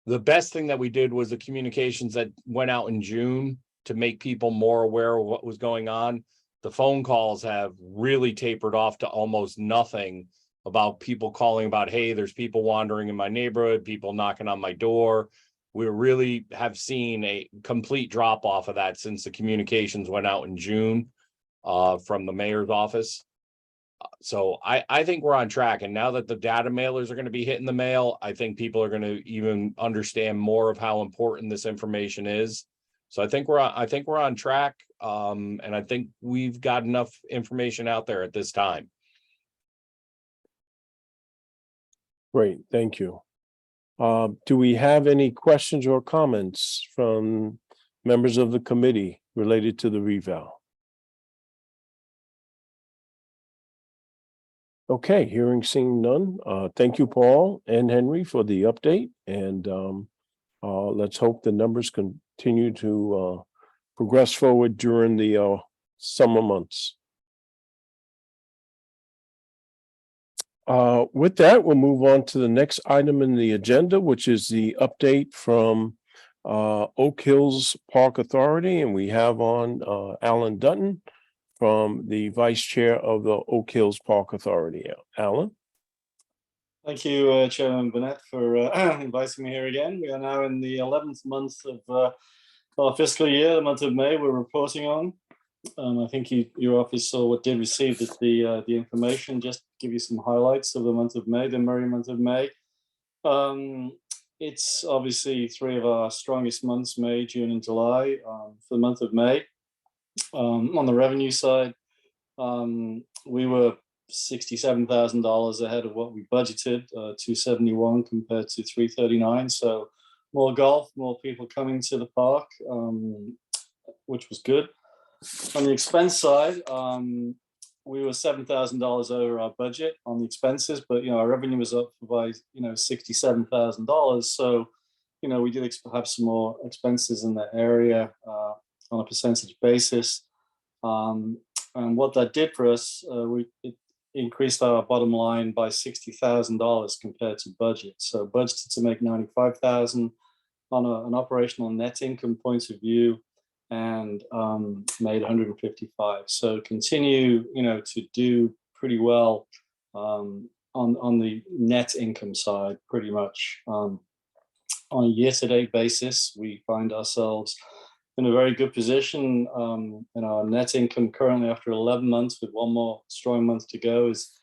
the best thing that we did was the communications that went out in June to make people more aware of what was going on. The phone calls have really tapered off to almost nothing about people calling about, hey, there's people wandering in my neighborhood, people knocking on my door. We really have seen a complete drop off of that since the communications went out in June from the mayor's office. So I think we're on track. And now that the data mailers are going to be hitting the mail, I think people are going to even understand more of how important this information is. So I think we're on track. And I think we've got enough information out there at this time. Great, thank you. Do we have any questions or comments from members of the committee related to the reval? Okay, seeing none. Thank you, Paul and Henry, for the update, and let's hope the numbers continue to progress forward during the summer months. With that, we'll move on to the next item in the agenda, which is the update from Oak Hills Park Authority, and we have on Alan Dutton from the Vice Chair of the Oak Hills Park Authority. Alan? Thank you, Chairman Burnett, for inviting me here again. We are now in the 11th month of our fiscal year, the month of May we're reporting on. I think your office saw what did receive the information. Just to give you some highlights of the month of May, the merry month of May. It's obviously three of our strongest months, May, June, and July, for the month of May. On the revenue side, we were $67,000 ahead of what we budgeted, 271 compared to 339. So more golf, more people coming to the park, which was good. On the expense side, we were $7,000 over our budget on the expenses, but our revenue was up by $67,000. So we did have some more expenses in that area on a percentage basis. And what that did for us, it increased our bottom line by $60,000 compared to budget. So budgeted to make $95,000 on an operational net income point of view, and made 155. So continue, to do pretty well on the net income side, pretty much. On a year-to-date basis, we find ourselves in a very good position. And our net income currently, after 11 months with one more strong month to go, is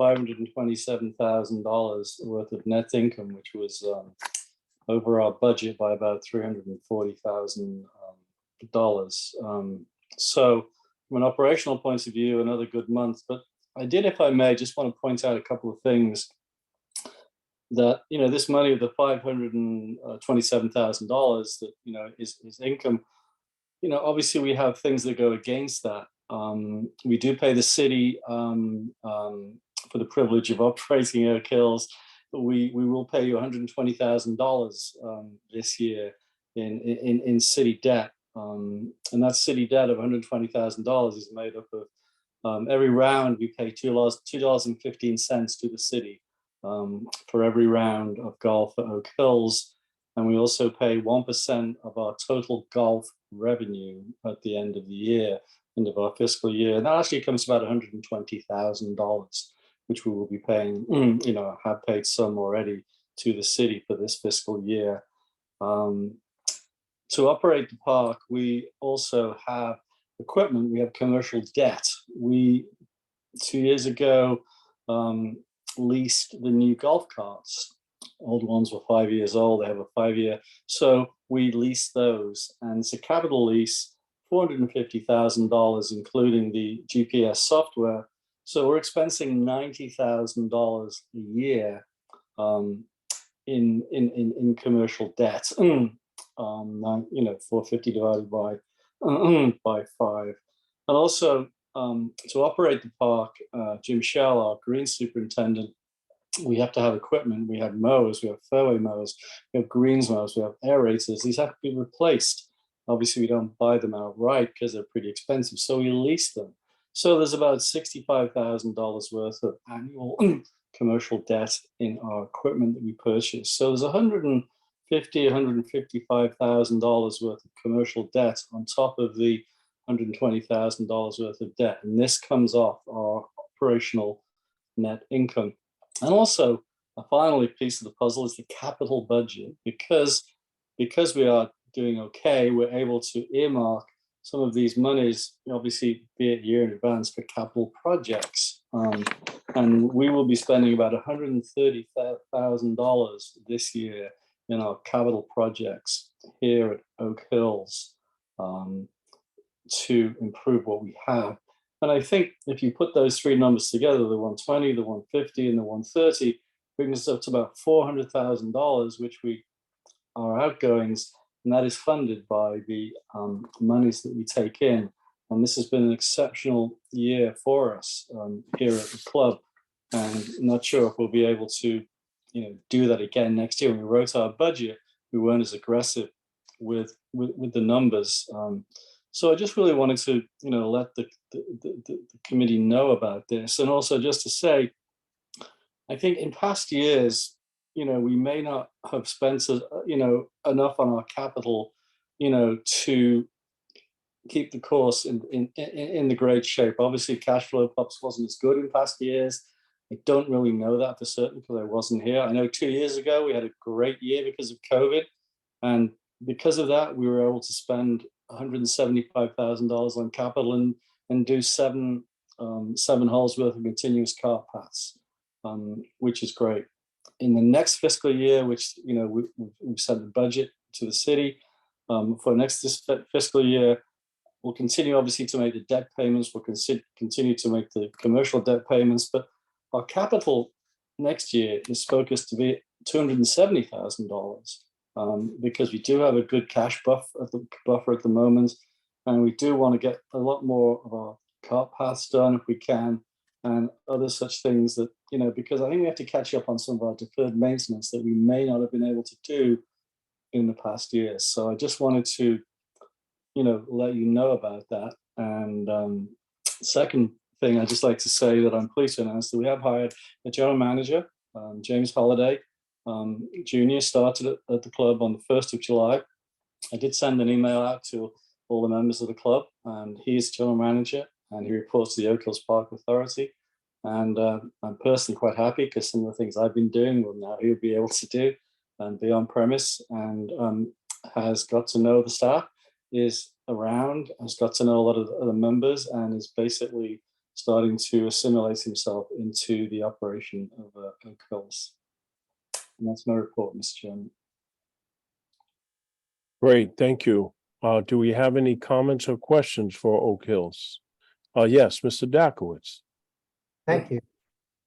$527,000 worth of net income, which was over our budget by about $340,000. So from an operational point of view, another good month. But I did, if I may, just want to point out a couple of things that, this money of the $527,000 that, is income, obviously we have things that go against that. We do pay the city for the privilege of operating Oak Hills, but we will pay you $120,000 this year in city debt. And that city debt of $120,000 is made up of every round we pay $2.15 to the city for every round of golf at Oak Hills. And we also pay 1% of our total golf revenue at the end of the year, end of our fiscal year. And that actually comes to about $120,000, which we will be paying, have paid some already to the city for this fiscal year. To operate the park, we also have equipment. We have commercial debt. We, 2 years ago, leased the new golf carts. Old ones were 5 years old. They have a 5-year. So we leased those. And it's a capital lease, $450,000, including the GPS software. So we're expensing $90,000 a year in commercial debt. 450 divided by 5. And also to operate the park, Jim Shell, our green superintendent, we have to have equipment. We have mowers, we have fairway mowers, we have greens mowers, we have aerators. These have to be replaced. Obviously, we don't buy them outright because they're pretty expensive, so we lease them. So there's about $65,000 worth of annual commercial debt in our equipment that we purchase. So there's $155,000 worth of commercial debt on top of the $120,000 worth of debt. And this comes off our operational net income. And also, a final piece of the puzzle is the capital budget. Because we are doing okay, we're able to earmark some of these monies, obviously, be it year in advance for capital projects. And we will be spending about $130,000 this year in our capital projects here at Oak Hills to improve what we have. And I think if you put those three numbers together, the 120, the 150, and the 130, brings us up to about $400,000, which our outgoings, and that is funded by the monies that we take in. And this has been an exceptional year for us here at the club. And I'm not sure if we'll be able to do that again next year. When we wrote our budget, we weren't as aggressive with the numbers. So I just really wanted to, let the committee know about this, and also just to say, I think in past years, we may not have spent, enough on our capital, to keep the course in the great shape. Obviously, cash flow perhaps wasn't as good in past years. I don't really know that for certain because I wasn't here. I know 2 years ago we had a great year because of COVID, and because of that, we were able to spend $175,000 on capital and do seven holes worth of continuous cart paths, which is great. In the next fiscal year, which we've sent the budget to the city for next fiscal year, we'll continue obviously to make the debt payments. We'll continue to make the commercial debt payments, but our capital next year is focused to be $270,000 because we do have a good cash buffer at the moment, and we do want to get a lot more of our cart paths done if we can, and other such things that because I think we have to catch up on some of our deferred maintenance that we may not have been able to do in the past years. So I just wanted to let you know about that. And second thing, I'd just like to say that I'm pleased to announce that we have hired a general manager, James Holliday Jr. started at the club on the 1st of July. I did send an email out to all the members of the club, and he's general manager, and he reports to the Oak Hills Park Authority. And I'm personally quite happy because some of the things I've been doing, well, now he'll be able to do and be on premise, and has got to know the staff, is around, has got to know a lot of the other members, and is basically starting to assimilate himself into the operation of Oak Hills. And that's my report, Mr. Chairman. Great, thank you. Do we have any comments or questions for Oak Hills? Yes, Mr. Dakowitz. Thank you.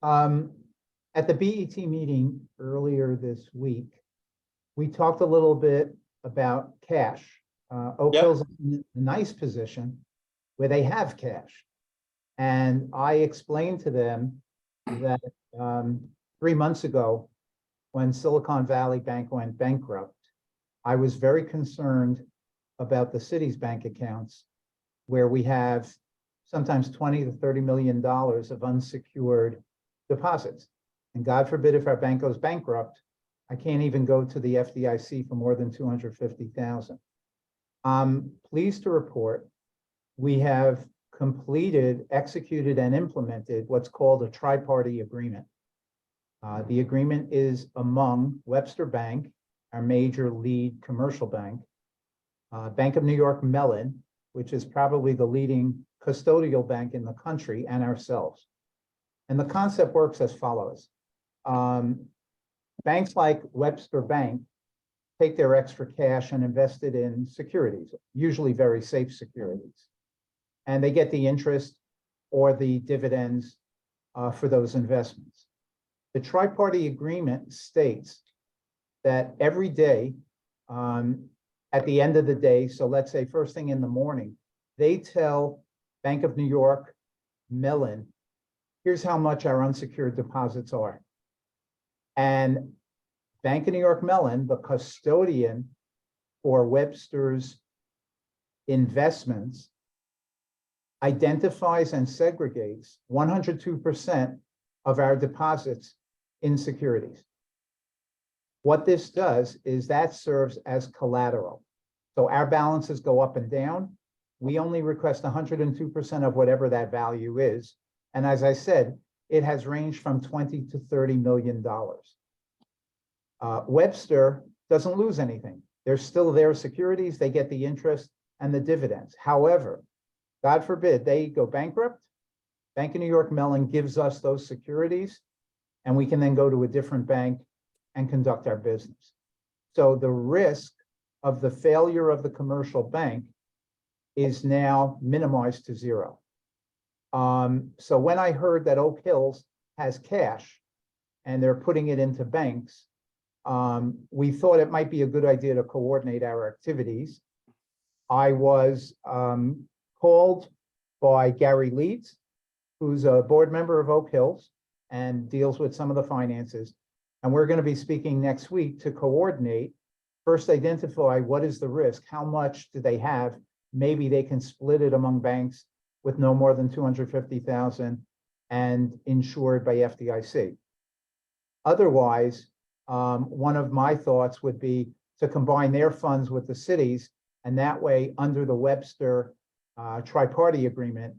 At the BET meeting earlier this week, we talked a little bit about cash. Oak Yep. Hills is in a nice position where they have cash. And I explained to them that 3 months ago, when Silicon Valley Bank went bankrupt, I was very concerned about the city's bank accounts, where we have sometimes $20 to $30 million of unsecured deposits. And God forbid if our bank goes bankrupt, I can't even go to the FDIC for more than $250,000. I'm pleased to report we have completed, executed, and implemented what's called a tri-party agreement. The agreement is among Webster Bank, our major lead commercial bank, Bank of New York Mellon, which is probably the leading custodial bank in the country, and ourselves. And the concept works as follows. Banks like Webster Bank take their extra cash and invest it in securities, usually very safe securities. And they get the interest or the dividends for those investments. The tri-party agreement states that every day, at the end of the day, so let's say first thing in the morning, they tell Bank of New York Mellon, here's how much our unsecured deposits are. And Bank of New York Mellon, the custodian for Webster's investments, identifies and segregates 102% of our deposits in securities. What this does is that serves as collateral. So our balances go up and down. We only request 102% of whatever that value is. And as I said, it has ranged from 20 to $30 million. Webster doesn't lose anything. They're still their securities. They get the interest and the dividends. However, God forbid they go bankrupt, Bank of New York Mellon gives us those securities, and we can then go to a different bank and conduct our business. So the risk of the failure of the commercial bank is now minimized to zero. So when I heard that Oak Hills has cash and they're putting it into banks, we thought it might be a good idea to coordinate our activities. I was called by Gary Leeds, who's a board member of Oak Hills and deals with some of the finances. And we're going to be speaking next week to coordinate first identify what is the risk, how much do they have? Maybe they can split it among banks with no more than 250,000 and insured by FDIC. Otherwise, one of my thoughts would be to combine their funds with the cities, and that way, under the Webster tri-party agreement,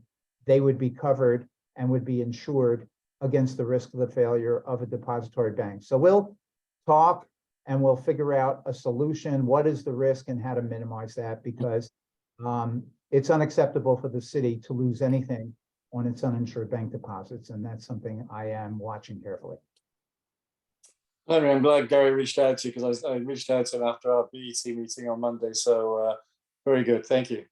they would be covered and would be insured against the risk of the failure of a depository bank. So we'll talk and we'll figure out a solution. What is the risk and how to minimize that? Because it's unacceptable for the city to lose anything on its uninsured bank deposits. And that's something I am watching carefully. Henry, I'm glad Gary reached out to you because I reached out to him after our BET meeting on Monday. So very good. Thank you.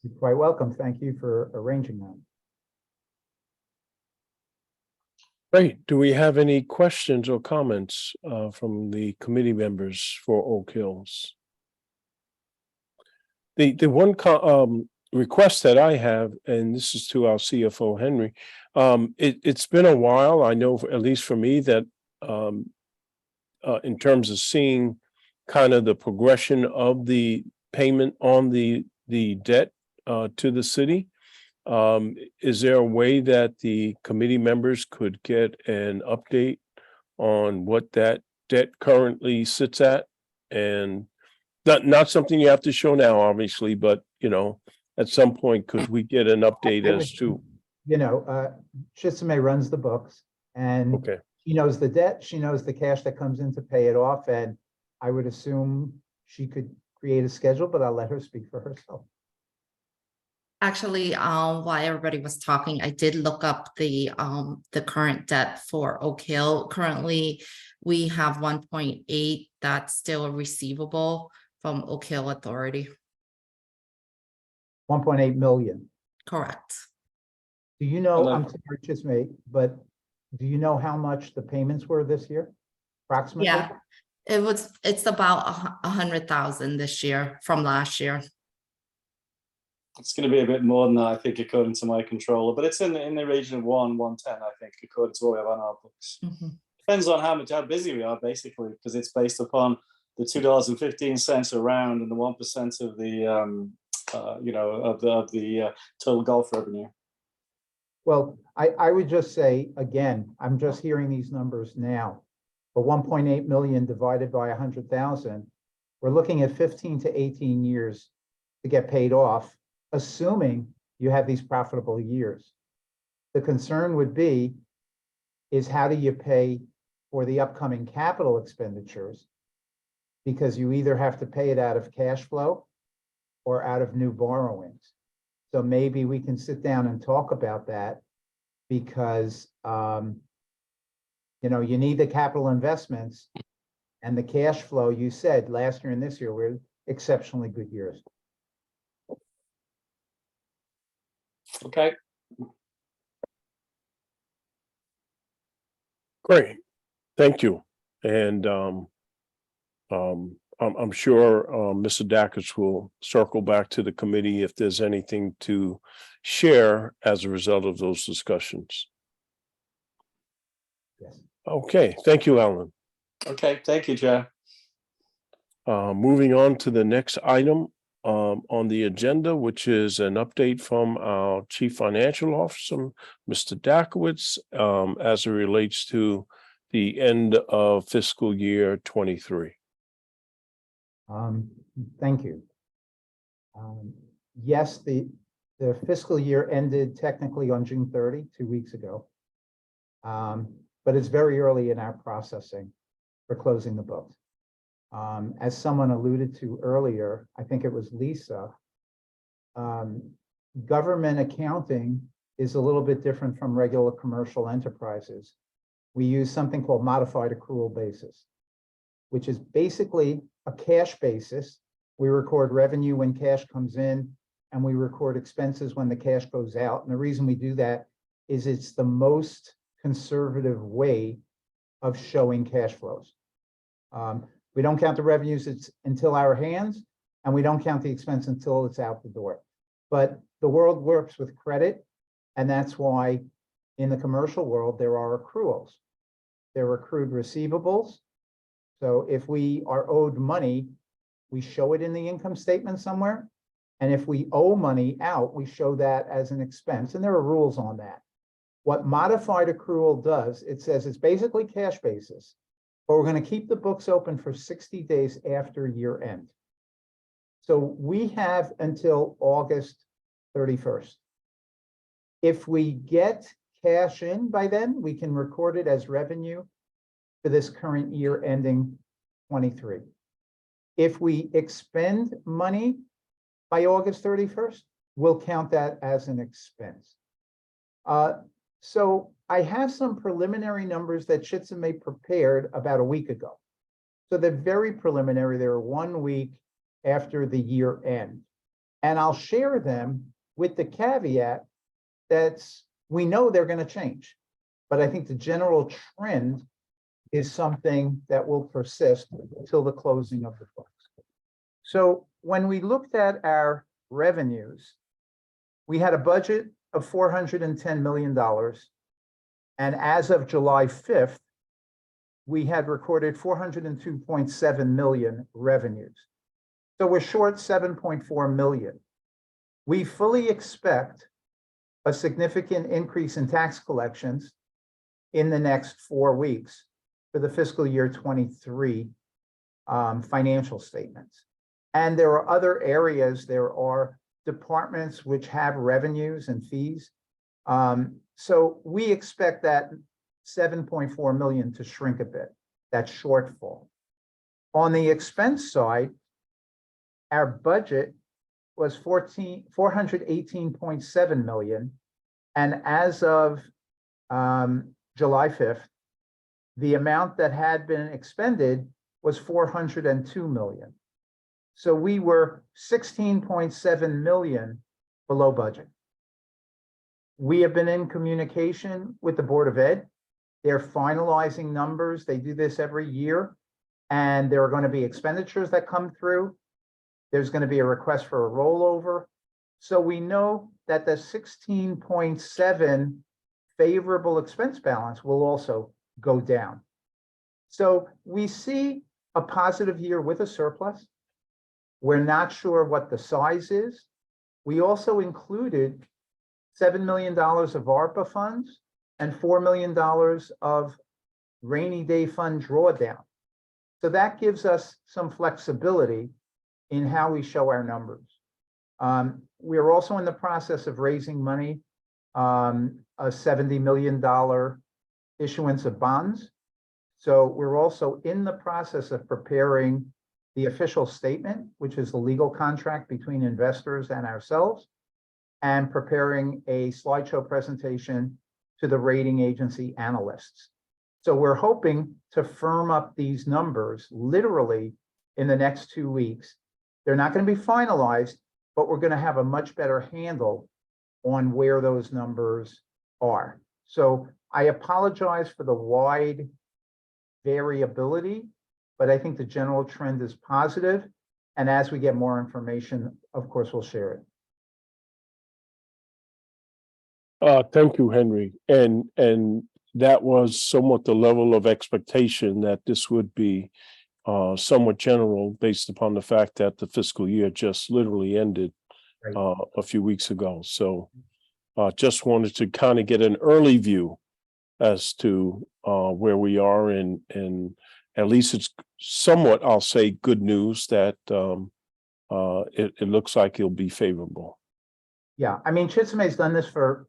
You're quite welcome. Thank you for arranging that. Great. Do we have any questions or comments from the committee members for Oak Hills? The one request that I have, and this is to our CFO, Henry, it's been a while, I know, at least for me, that in terms of seeing kind of the progression of the payment on the debt to the city. Is there a way that the committee members could get an update on what that debt currently sits at? And not something you have to show now, obviously, but at some point, could we get an update as to? Chisholm runs the books, and Okay, she knows the debt, she knows the cash that comes in to pay it off, and I would assume she could create a schedule, but I'll let her speak for herself. Actually, while everybody was talking, I did look up the current debt for Oak Hill. Currently, we have 1.8 that's still receivable from Oak Hill Authority. 1.8 million. Correct. Do you know, Hello. I'm sorry, Chisholm, but do you know how much the payments were this year? Approximately? Yeah, it's about 100,000 this year from last year. It's going to be a bit more than that, I think, according to my controller, but it's in the region of 110, I think, according to what we have on our books. Mhm. Depends on how busy we are, basically, because it's based upon the $2.15 a round and the 1% of the of the total golf revenue. Well, I would just say, again, I'm just hearing these numbers now. But 1.8 million divided by 100,000, we're looking at 15 to 18 years to get paid off, assuming you have these profitable years. The concern would be is how do you pay for the upcoming capital expenditures? Because you either have to pay it out of cash flow or out of new borrowings. So maybe we can sit down and talk about that because you need the capital investments and the cash flow. You said last year and this year were exceptionally good years. Okay. great. Thank you. And I'm sure Mr. Dacus will circle back to the committee if there's anything to share as a result of those discussions. Yes. Okay, thank you, Alan. Okay. Thank you, Joe. Moving on to the next item on the agenda, which is an update from our Chief Financial Officer, Mr. Dakowitz, as it relates to the end of fiscal year 23. Thank you. Yes, the fiscal year ended technically on June 30, 2 weeks ago. But it's very early in our processing for closing the books. As someone alluded to earlier, I think it was Lisa, government accounting is a little bit different from regular commercial enterprises. We use something called modified accrual basis, which is basically a cash basis. We record revenue when cash comes in, and we record expenses when the cash goes out. And the reason we do that is it's the most conservative way of showing cash flows. We don't count the revenues until our hands, and we don't count the expense until it's out the door. But the world works with credit, and that's why in the commercial world, there are accruals. There are accrued receivables. So if we are owed money, we show it in the income statement somewhere. And if we owe money out, we show that as an expense, and there are rules on that. What modified accrual does, it says it's basically cash basis, but we're going to keep the books open for 60 days after year end. So we have until August 31st. If we get cash in by then, we can record it as revenue for this current year ending 23. If we expend money by August 31st, we'll count that as an expense. So I have some preliminary numbers that Shitsame prepared about a week ago. So they're very preliminary. They're 1 week after the year end. And I'll share them with the caveat that we know they're going to change. But I think the general trend is something that will persist until the closing of the books. So when we looked at our revenues, we had a budget of $410 million. And as of July 5th, we had recorded 402.7 million revenues. So we're short 7.4 million. We fully expect a significant increase in tax collections in the next 4 weeks for the fiscal year 23 financial statements. And there are other areas, there are departments which have revenues and fees. So we expect that 7.4 million to shrink a bit, that shortfall. On the expense side, our budget was 418.7 million. And as of July 5th, the amount that had been expended was 402 million. So we were 16.7 million below budget. We have been in communication with the Board of Ed. They're finalizing numbers. They do this every year. And there are going to be expenditures that come through. There's going to be a request for a rollover. So we know that the 16.7 favorable expense balance will also go down. So we see a positive year with a surplus. We're not sure what the size is. We also included $7 million of ARPA funds and $4 million of rainy day fund drawdown. So that gives us some flexibility in how we show our numbers. We're also in the process of raising money, a $70 million issuance of bonds. So we're also in the process of preparing the official statement, which is the legal contract between investors and ourselves, and preparing a slideshow presentation to the rating agency analysts. So we're hoping to firm up these numbers literally in the next 2 weeks. They're not going to be finalized, but we're going to have a much better handle on where those numbers are. So I apologize for the wide variability, but I think the general trend is positive. And as we get more information, of course, we'll share it. Thank you, Henry. And that was somewhat the level of expectation that this would be somewhat general based upon the fact that the fiscal year just literally ended Right. a few weeks ago. So just wanted to kind of get an early view as to where we are, and at least it's somewhat, I'll say, good news that it looks like it'll be favorable. Yeah, I mean, Chitsame's done this for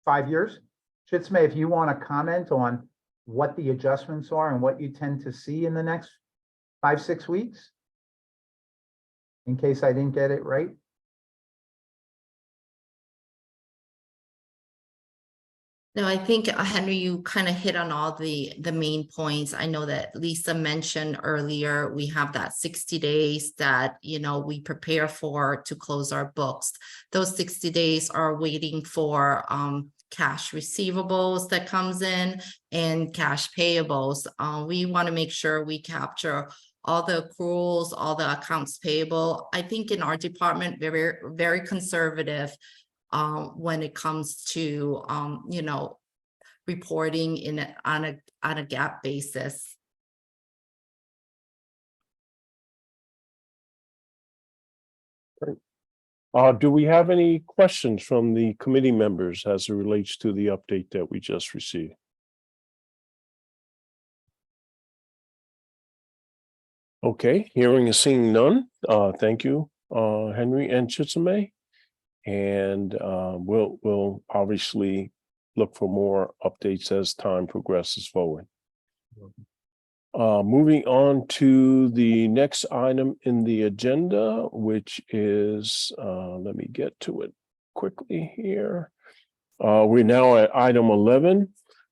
5 years. Chitsame, if you want to comment on what the adjustments are and what you tend to see in the next 5-6 weeks, in case I didn't get it right. No, I think Henry, you kind of hit on all the main points. I know that Lisa mentioned earlier, we have that 60 days that, you know, we prepare for to close our books. Those 60 days are waiting for cash receivables that comes in and cash payables. We want to make sure we capture all the accruals, all the accounts payable. I think in our department, very, very conservative when it comes to, you know, reporting on a GAAP basis. Do we have any questions from the committee members as it relates to the update that we just received? Okay, hearing and seeing none. Thank you, Henry and Chitsame. And we'll obviously look for more updates as time progresses forward. Moving on to the next item in the agenda, which is, let me get to it quickly here. We're now at item 11,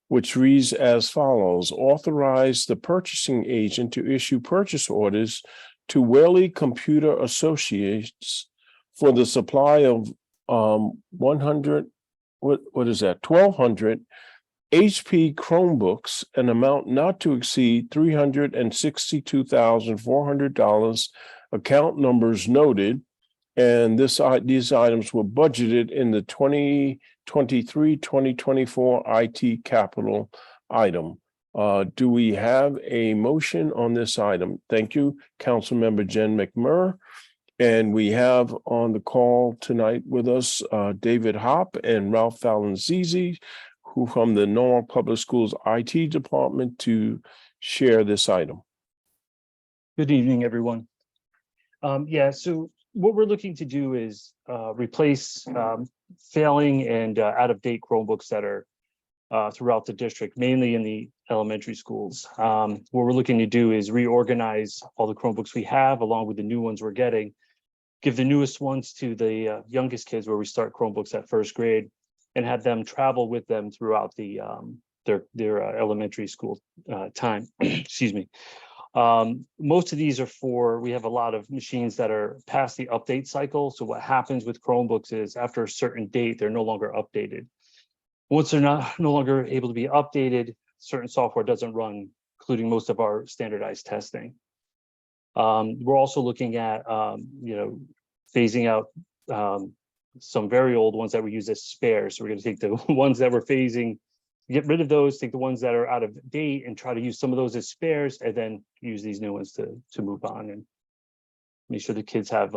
which reads as follows: authorize the purchasing agent to issue purchase orders to Whaley Computer Associates for the supply of 100, what is that, 1,200 HP Chromebooks, an amount not to exceed $362,400, account numbers noted, and these items were budgeted in the 2023-2024 IT capital item. Do we have a motion on this item? Thank you, Councilmember Jen McMurray. And we have on the call tonight with us David Hopp and Ralph Valenzizi, who from the Norwalk Public Schools IT department, to share this item. Good evening, everyone. Yeah, so what we're looking to do is replace failing and out-of-date Chromebooks that are throughout the district, mainly in the elementary schools. What we're looking to do is reorganize all the Chromebooks we have, along with the new ones we're getting, give the newest ones to the youngest kids, where we start Chromebooks at first grade, and have them travel with them throughout the their elementary school time. Excuse me. Most of these are we have a lot of machines that are past the update cycle. So what happens with Chromebooks is after a certain date, they're no longer updated. Once they're no longer able to be updated, certain software doesn't run, including most of our standardized testing. We're also looking at, phasing out some very old ones that we use as spares. So we're going to take the ones that we're phasing, get rid of those, take the ones that are out of date and try to use some of those as spares, and then use these new ones to move on and make sure the kids have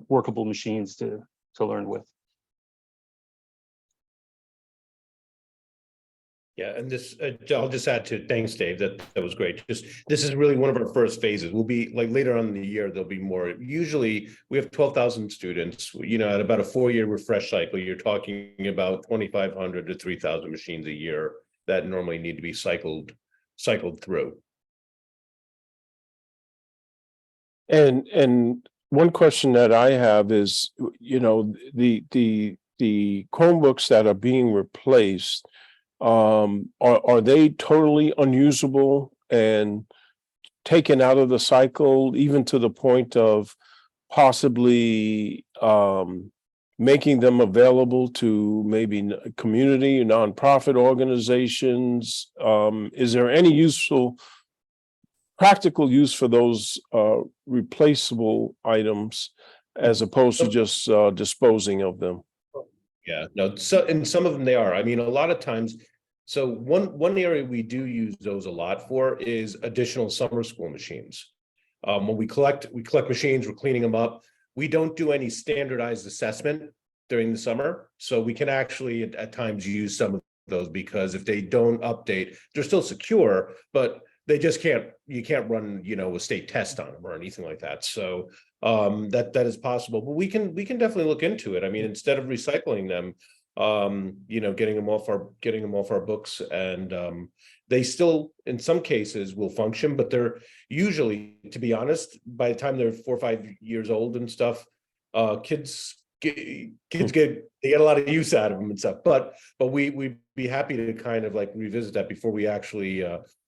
workable machines to learn with. Yeah, and this, I'll just add to, thanks, Dave, that was great. This is really one of our first phases. We'll be like later on in the year, there'll be more. Usually we have 12,000 students, at about a 4-year refresh cycle, you're talking about 2,500 to 3,000 machines a year that normally need to be cycled through. And one question that I have is, the Chromebooks that are being replaced, are they totally unusable and taken out of the cycle, even to the point of possibly making them available to maybe community and nonprofit organizations? Is there any practical use for those replaceable items as opposed to just disposing of them? Yeah, no, so in some of them they are. I mean, a lot of times, so one area we do use those a lot for is additional summer school machines. When we collect machines, we're cleaning them up. We don't do any standardized assessment during the summer, so we can actually at times use some of those, because if they don't update, they're still secure, but they just you can't run, a state test on them or anything like that. So that is possible, but we can definitely look into it. I mean, instead of recycling them, getting them off our books, and they still in some cases will function, but they're usually, to be honest, by the time they're 4 or 5 years old and stuff, kids get a lot of use out of them and stuff. But we'd be happy to kind of like revisit that before we actually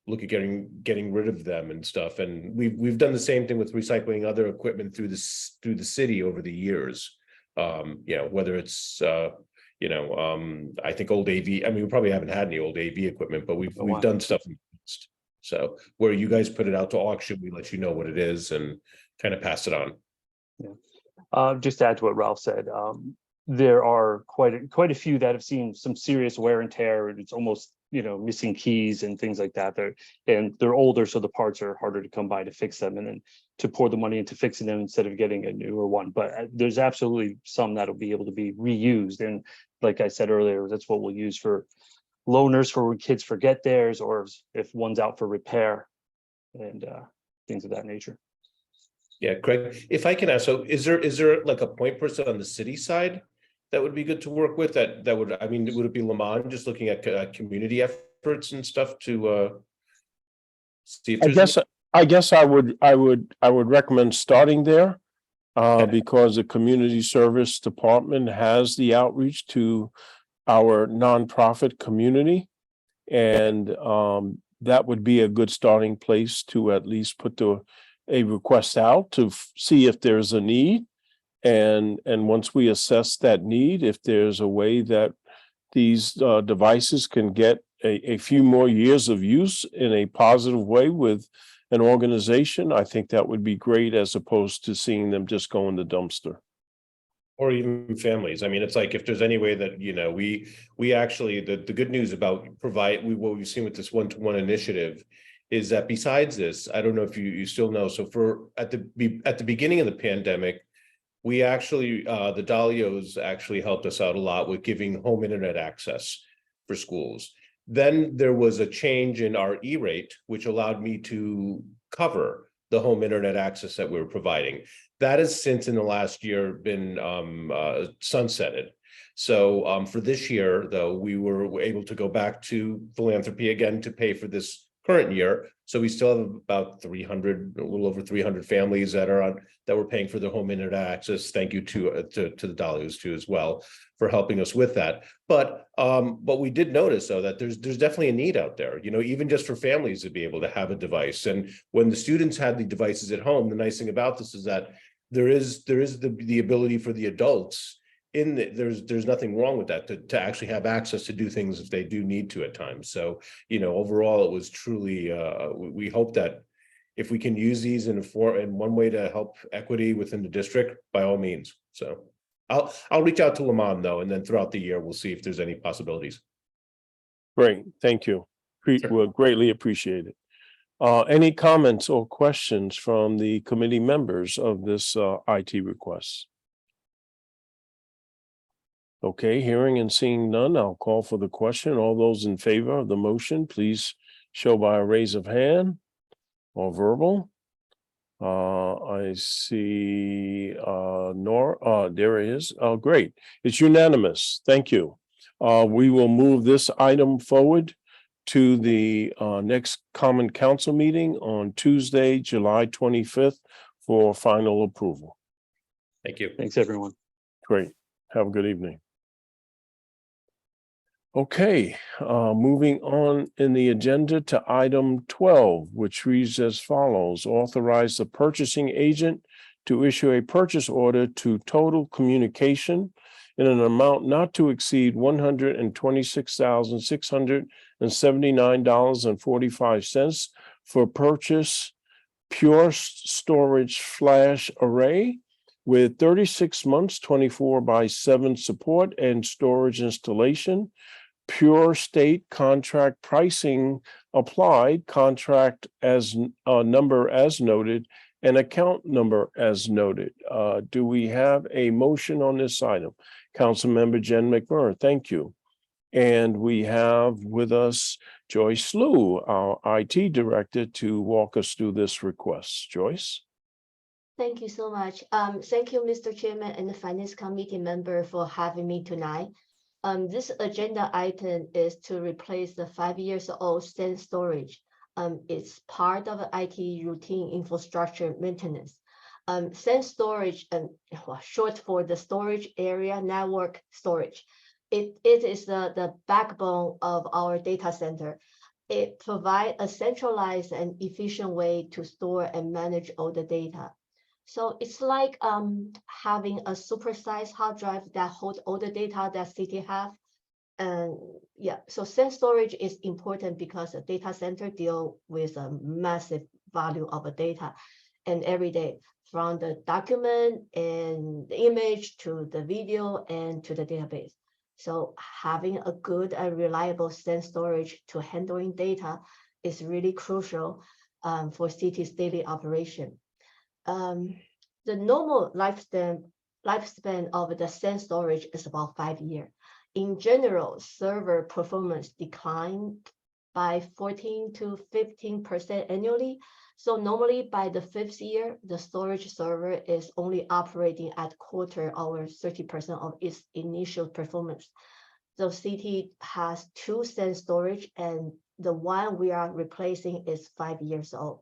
look at getting rid of them and stuff. And we've done the same thing with recycling other equipment through the city over the years. Whether it's I think old AV. I mean, we probably haven't had any old AV equipment, but we've done stuff in the past. So where you guys put it out to auction, we let you know what it is and kind of pass it on. Yeah. Just to add to what Ralph said, there are quite a few that have seen some serious wear and tear, and it's almost missing keys and things like that. They're older, so the parts are harder to come by to fix them, and then to pour the money into fixing them instead of getting a newer one. But there's absolutely some that'll be able to be reused. And like I said earlier, that's what we'll use for loaners for when kids forget theirs, or if one's out for repair and things of that nature. Yeah, Craig, if I can ask, so is there like a point person on the city side that would be good to work with that would, I mean, would it be Lamont just looking at community efforts and stuff to see if there's I guess I would recommend starting there. Because the community service department has the outreach to our nonprofit community. And that would be a good starting place to at least put a request out to see if there's a need. And once we assess that need, if there's a way that these devices can get a few more years of use in a positive way with an organization, I think that would be great, as opposed to seeing them just go in the dumpster. or even families. I mean, it's like if there's any way that, we actually, the good news about what we've seen with this one-to-one initiative is that besides this, I don't know if you still know, so at the beginning of the pandemic, we actually, the Dalios actually helped us out a lot with giving home internet access for schools. Then there was a change in our E-rate, which allowed me to cover the home internet access that we were providing. That has since in the last year been sunsetted. So for this year, though, we were able to go back to philanthropy again to pay for this current year. So we still have about 300, a little over 300 families that we're paying for their home internet access. Thank you to the Dalios too as well for helping us with that. But we did notice though that there's definitely a need out there, even just for families to be able to have a device. And when the students had the devices at home, the nice thing about this is that there is the ability for the adults there's nothing wrong with that to actually have access to do things if they do need to at times. So, overall, it was truly, we hope that if we can use these in one way to help equity within the district, by all means. So I'll reach out to Lamont though, and then throughout the year, we'll see if there's any possibilities. Great, thank you. We'll greatly appreciate it. Any comments or questions from the committee members of this IT request? Okay, hearing and seeing none, I'll call for the question. All those in favor of the motion, please show by a raise of hand or verbal. I see Nora, there it is. Oh, great. It's unanimous. Thank you. We will move this item forward to the next Common Council meeting on Tuesday, July 25th for final approval. Thank you. Thanks, everyone. Great. Have a good evening. Okay, moving on in the agenda to item 12, which reads as follows: authorize the purchasing agent to issue a purchase order to Total Communication in an amount not to exceed $126,679.45 for purchase Pure Storage Flash Array with 36 months, 24/7 support and storage installation. Pure State contract pricing applied, contract as number as noted, and account number as noted. Do we have a motion on this item? Councilmember Jen McMurray, thank you. And we have with us Joyce Liu, our IT director, to walk us through this request. Joyce? Thank you so much. Thank you, Mr. Chairman and the Finance Committee member for having me tonight. This agenda item is to replace the 5-year-old SAN storage. It's part of IT routine infrastructure maintenance. SAN storage, short for the storage area network storage. It is the backbone of our data center. It provides a centralized and efficient way to store and manage all the data. So it's like having a supersized hard drive that holds all the data that city have. And yeah, so SAN storage is important because a data center deal with a massive volume of data and every day, from the document and the image to the video and to the database. So having a good and reliable SAN storage to handling data is really crucial for city's daily operation. The normal lifespan of the SAN storage is about 5 years. In general, server performance declined by 14 to 15% annually. So normally by the 5th year, the storage server is only operating at quarter or 30% of its initial performance. The city has 2 SAN storage, and the one we are replacing is 5 years old.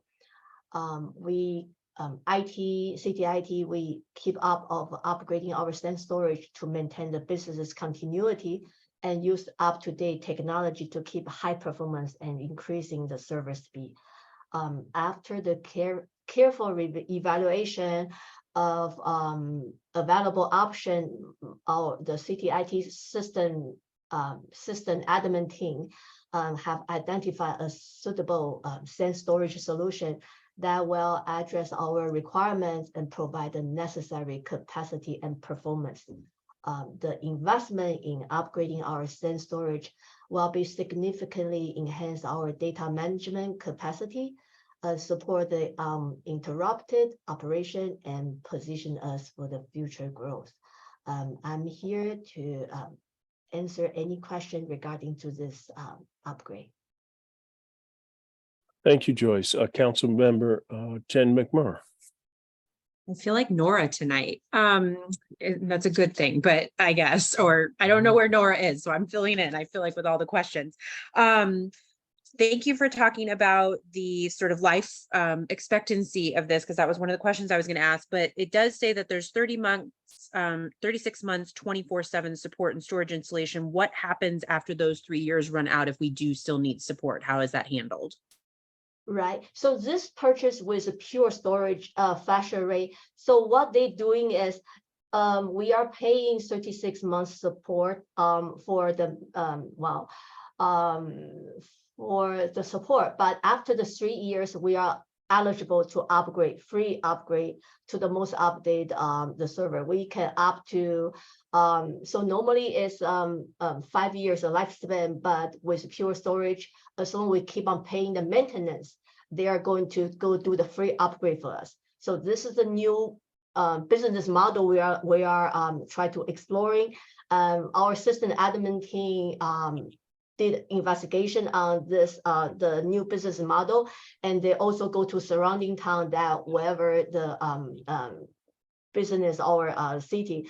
City IT, we keep up of upgrading our SAN storage to maintain the business's continuity and use up-to-date technology to keep high performance and increasing the server speed. After the careful evaluation of available option, the city IT system admin team have identified a suitable SAN storage solution that will address our requirements and provide the necessary capacity and performance. The investment in upgrading our SAN storage will be significantly enhance our data management capacity, support the interrupted operation, and position us for the future growth. I'm here to answer any question regarding to this upgrade. Thank you, Joyce. Council member Jen McMurray. I feel like Nora tonight. That's a good thing, but I guess, or I don't know where Nora is, so I'm filling in. I feel like with all the questions. Thank you for talking about the sort of life expectancy of this, because that was one of the questions I was going to ask, but it does say that there's 30 months, 36 months, 24/7 support and storage installation. What happens after those 3 years run out if we do still need support? How is that handled? Right. So this purchase with a pure storage flash array. So what they're doing is we are paying 36 months support for the for the support, but after the 3 years, we are eligible to upgrade, free upgrade to the most update the server. We can up to so normally it's 5 years of lifespan, but with pure storage, as long as we keep on paying the maintenance, they are going to go do the free upgrade for us. So this is the new business model we are trying to exploring. Our system admin team did investigation on this the new business model, and they also go to surrounding town that wherever the business or city,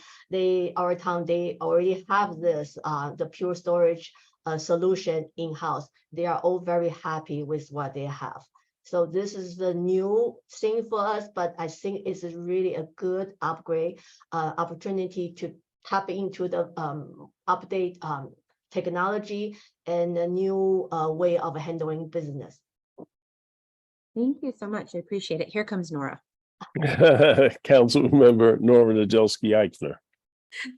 our town, they already have this the pure storage solution in-house. They are all very happy with what they have. So this is the new thing for us, but I think it's really a good upgrade opportunity to tap into the update technology and a new way of handling business. Thank you so much. I appreciate it. Here comes Nora. Council member Nora Nadolski-Eichner.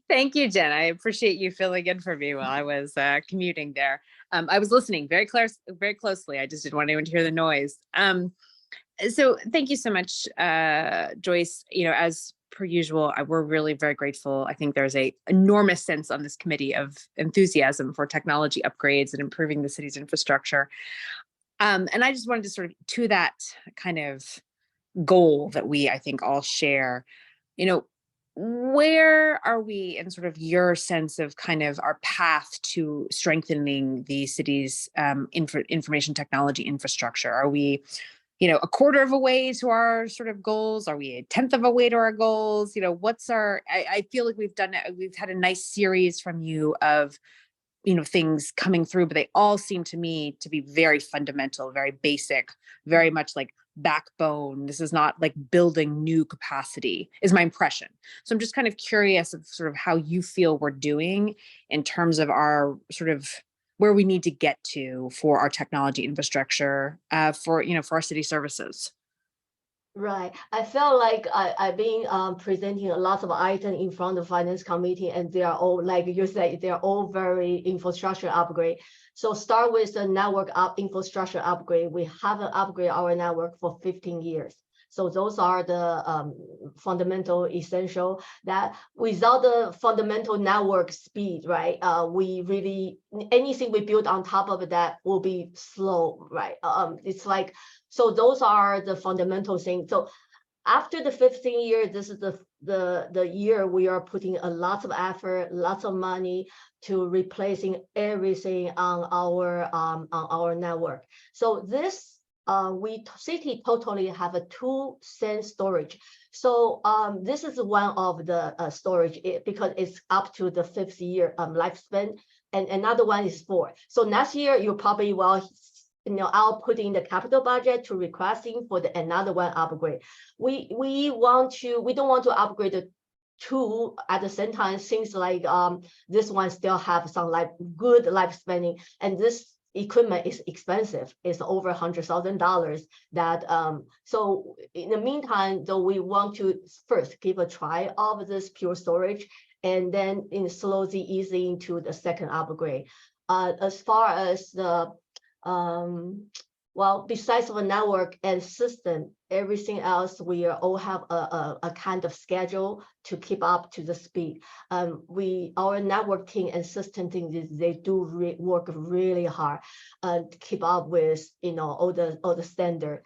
Thank you, Jen. I appreciate you filling in for me while I was commuting there. I was listening very closely. I just didn't want anyone to hear the noise. So thank you so much, Joyce. You know, as per usual, we're really very grateful. I think there's an enormous sense on this committee of enthusiasm for technology upgrades and improving the city's infrastructure. And I just wanted to sort of, to that kind of goal that we, I think, all share, you know, where are we in sort of your sense of kind of our path to strengthening the city's information technology infrastructure? Are we, you know, a quarter of a way to our sort of goals? Are we a 10th of a way to our goals? You know, what's our, I feel like we've had a nice series from you of, you know, things coming through, but they all seem to me to be very fundamental, very basic, very much like backbone. This is not like building new capacity, is my impression. So I'm just kind of curious of sort of how you feel we're doing in terms of our sort of where we need to get to for our technology infrastructure for, you know, for our city services. Right. I felt like I've been presenting a lot of items in front of the Finance Committee, and they are all, like you said, they're all very infrastructure upgrade. So start with the network infrastructure upgrade. We haven't upgraded our network for 15 years. So those are the fundamental essential that without the fundamental network speed, right? We really, anything we build on top of that will be slow, right? It's like, so those are the fundamental things. So after the 15 years, this is the year we are putting a lot of effort, lots of money to replacing everything on our network. So this city totally have a 2 cent storage. So this is one of the storage because it's up to the 5th year lifespan, and another one is 4. So next year you probably will, I'll put in the capital budget to requesting for the another one upgrade. We don't want to upgrade the 2 at the same time, things like this one still have some good lifespan, and this equipment is expensive. It's over $100,000. That so in the meantime, though, we want to first give a try of this pure storage, and then slowly easing into the second upgrade. As far as the well, besides the network and system, everything else, we all have a kind of schedule to keep up to the speed. Our network team and system team, they do work really hard to keep up with, all the standard.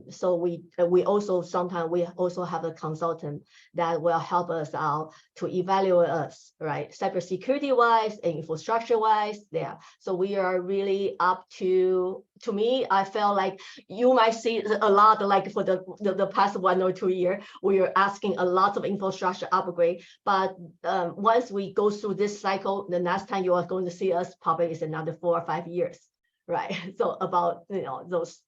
So we also sometimes we also have a consultant that will help us out to evaluate us, right? Cybersecurity wise and infrastructure wise, there. So we are really up to me, I felt like you might see a lot, like for the past 1 or 2 years, we are asking a lot of infrastructure upgrade. But once we go through this cycle, the next time you are going to see us probably is another 4 or 5 years, right? So about those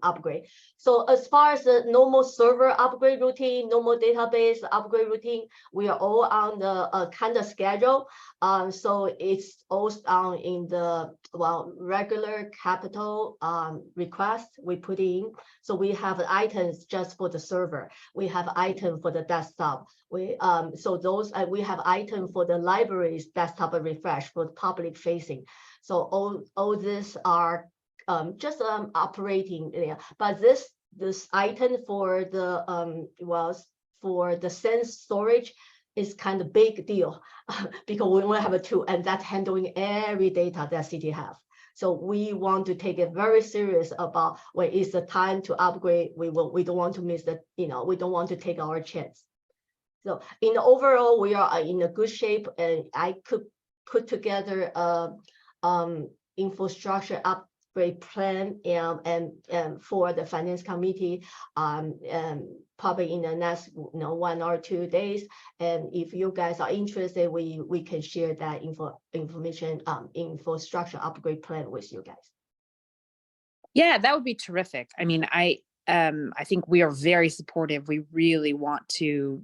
upgrade. So as far as the normal server upgrade routine, normal database upgrade routine, we are all on the kind of schedule. So it's all down in the regular capital request we put in. So we have items just for the server. We have item for the desktop. We so those we have item for the libraries desktop refresh for the public facing. So all these are just operating there, but this item for the for the sense storage is kind of big deal because we only have a 2, and that's handling every data that city have. So we want to take it very serious about when it's the time to upgrade. We don't want to miss the, we don't want to take our chance. So in the overall, we are in a good shape, and I could put together a infrastructure upgrade plan and for the finance committee probably in the next 1 or 2 days. And if you guys are interested, we can share that information infrastructure upgrade plan with you guys. Yeah, that would be terrific. I mean, I think we are very supportive. We really want to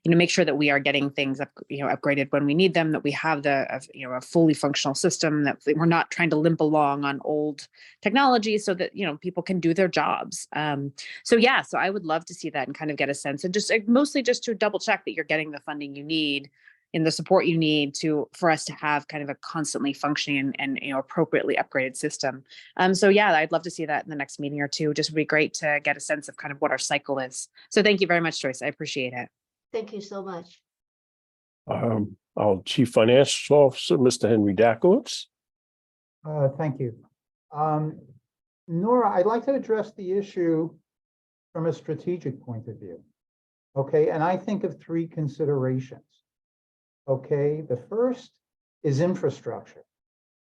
make sure that we are getting things upgraded when we need them, that we have a fully functional system, that we're not trying to limp along on old technology, so that people can do their jobs. So I would love to see that and kind of get a sense, and just mostly just to double check that you're getting the funding you need and the support you need for us to have kind of a constantly functioning and appropriately upgraded system. I'd love to see that in the next meeting or two. Just would be great to get a sense of kind of what our cycle is. So thank you very much, Joyce. I appreciate it. Thank you so much. Our Chief Financial Officer, Mr. Henry Dakowitz. Thank you. Nora, I'd like to address the issue from a strategic point of view. Okay, and I think of 3 considerations. Okay, the first is infrastructure,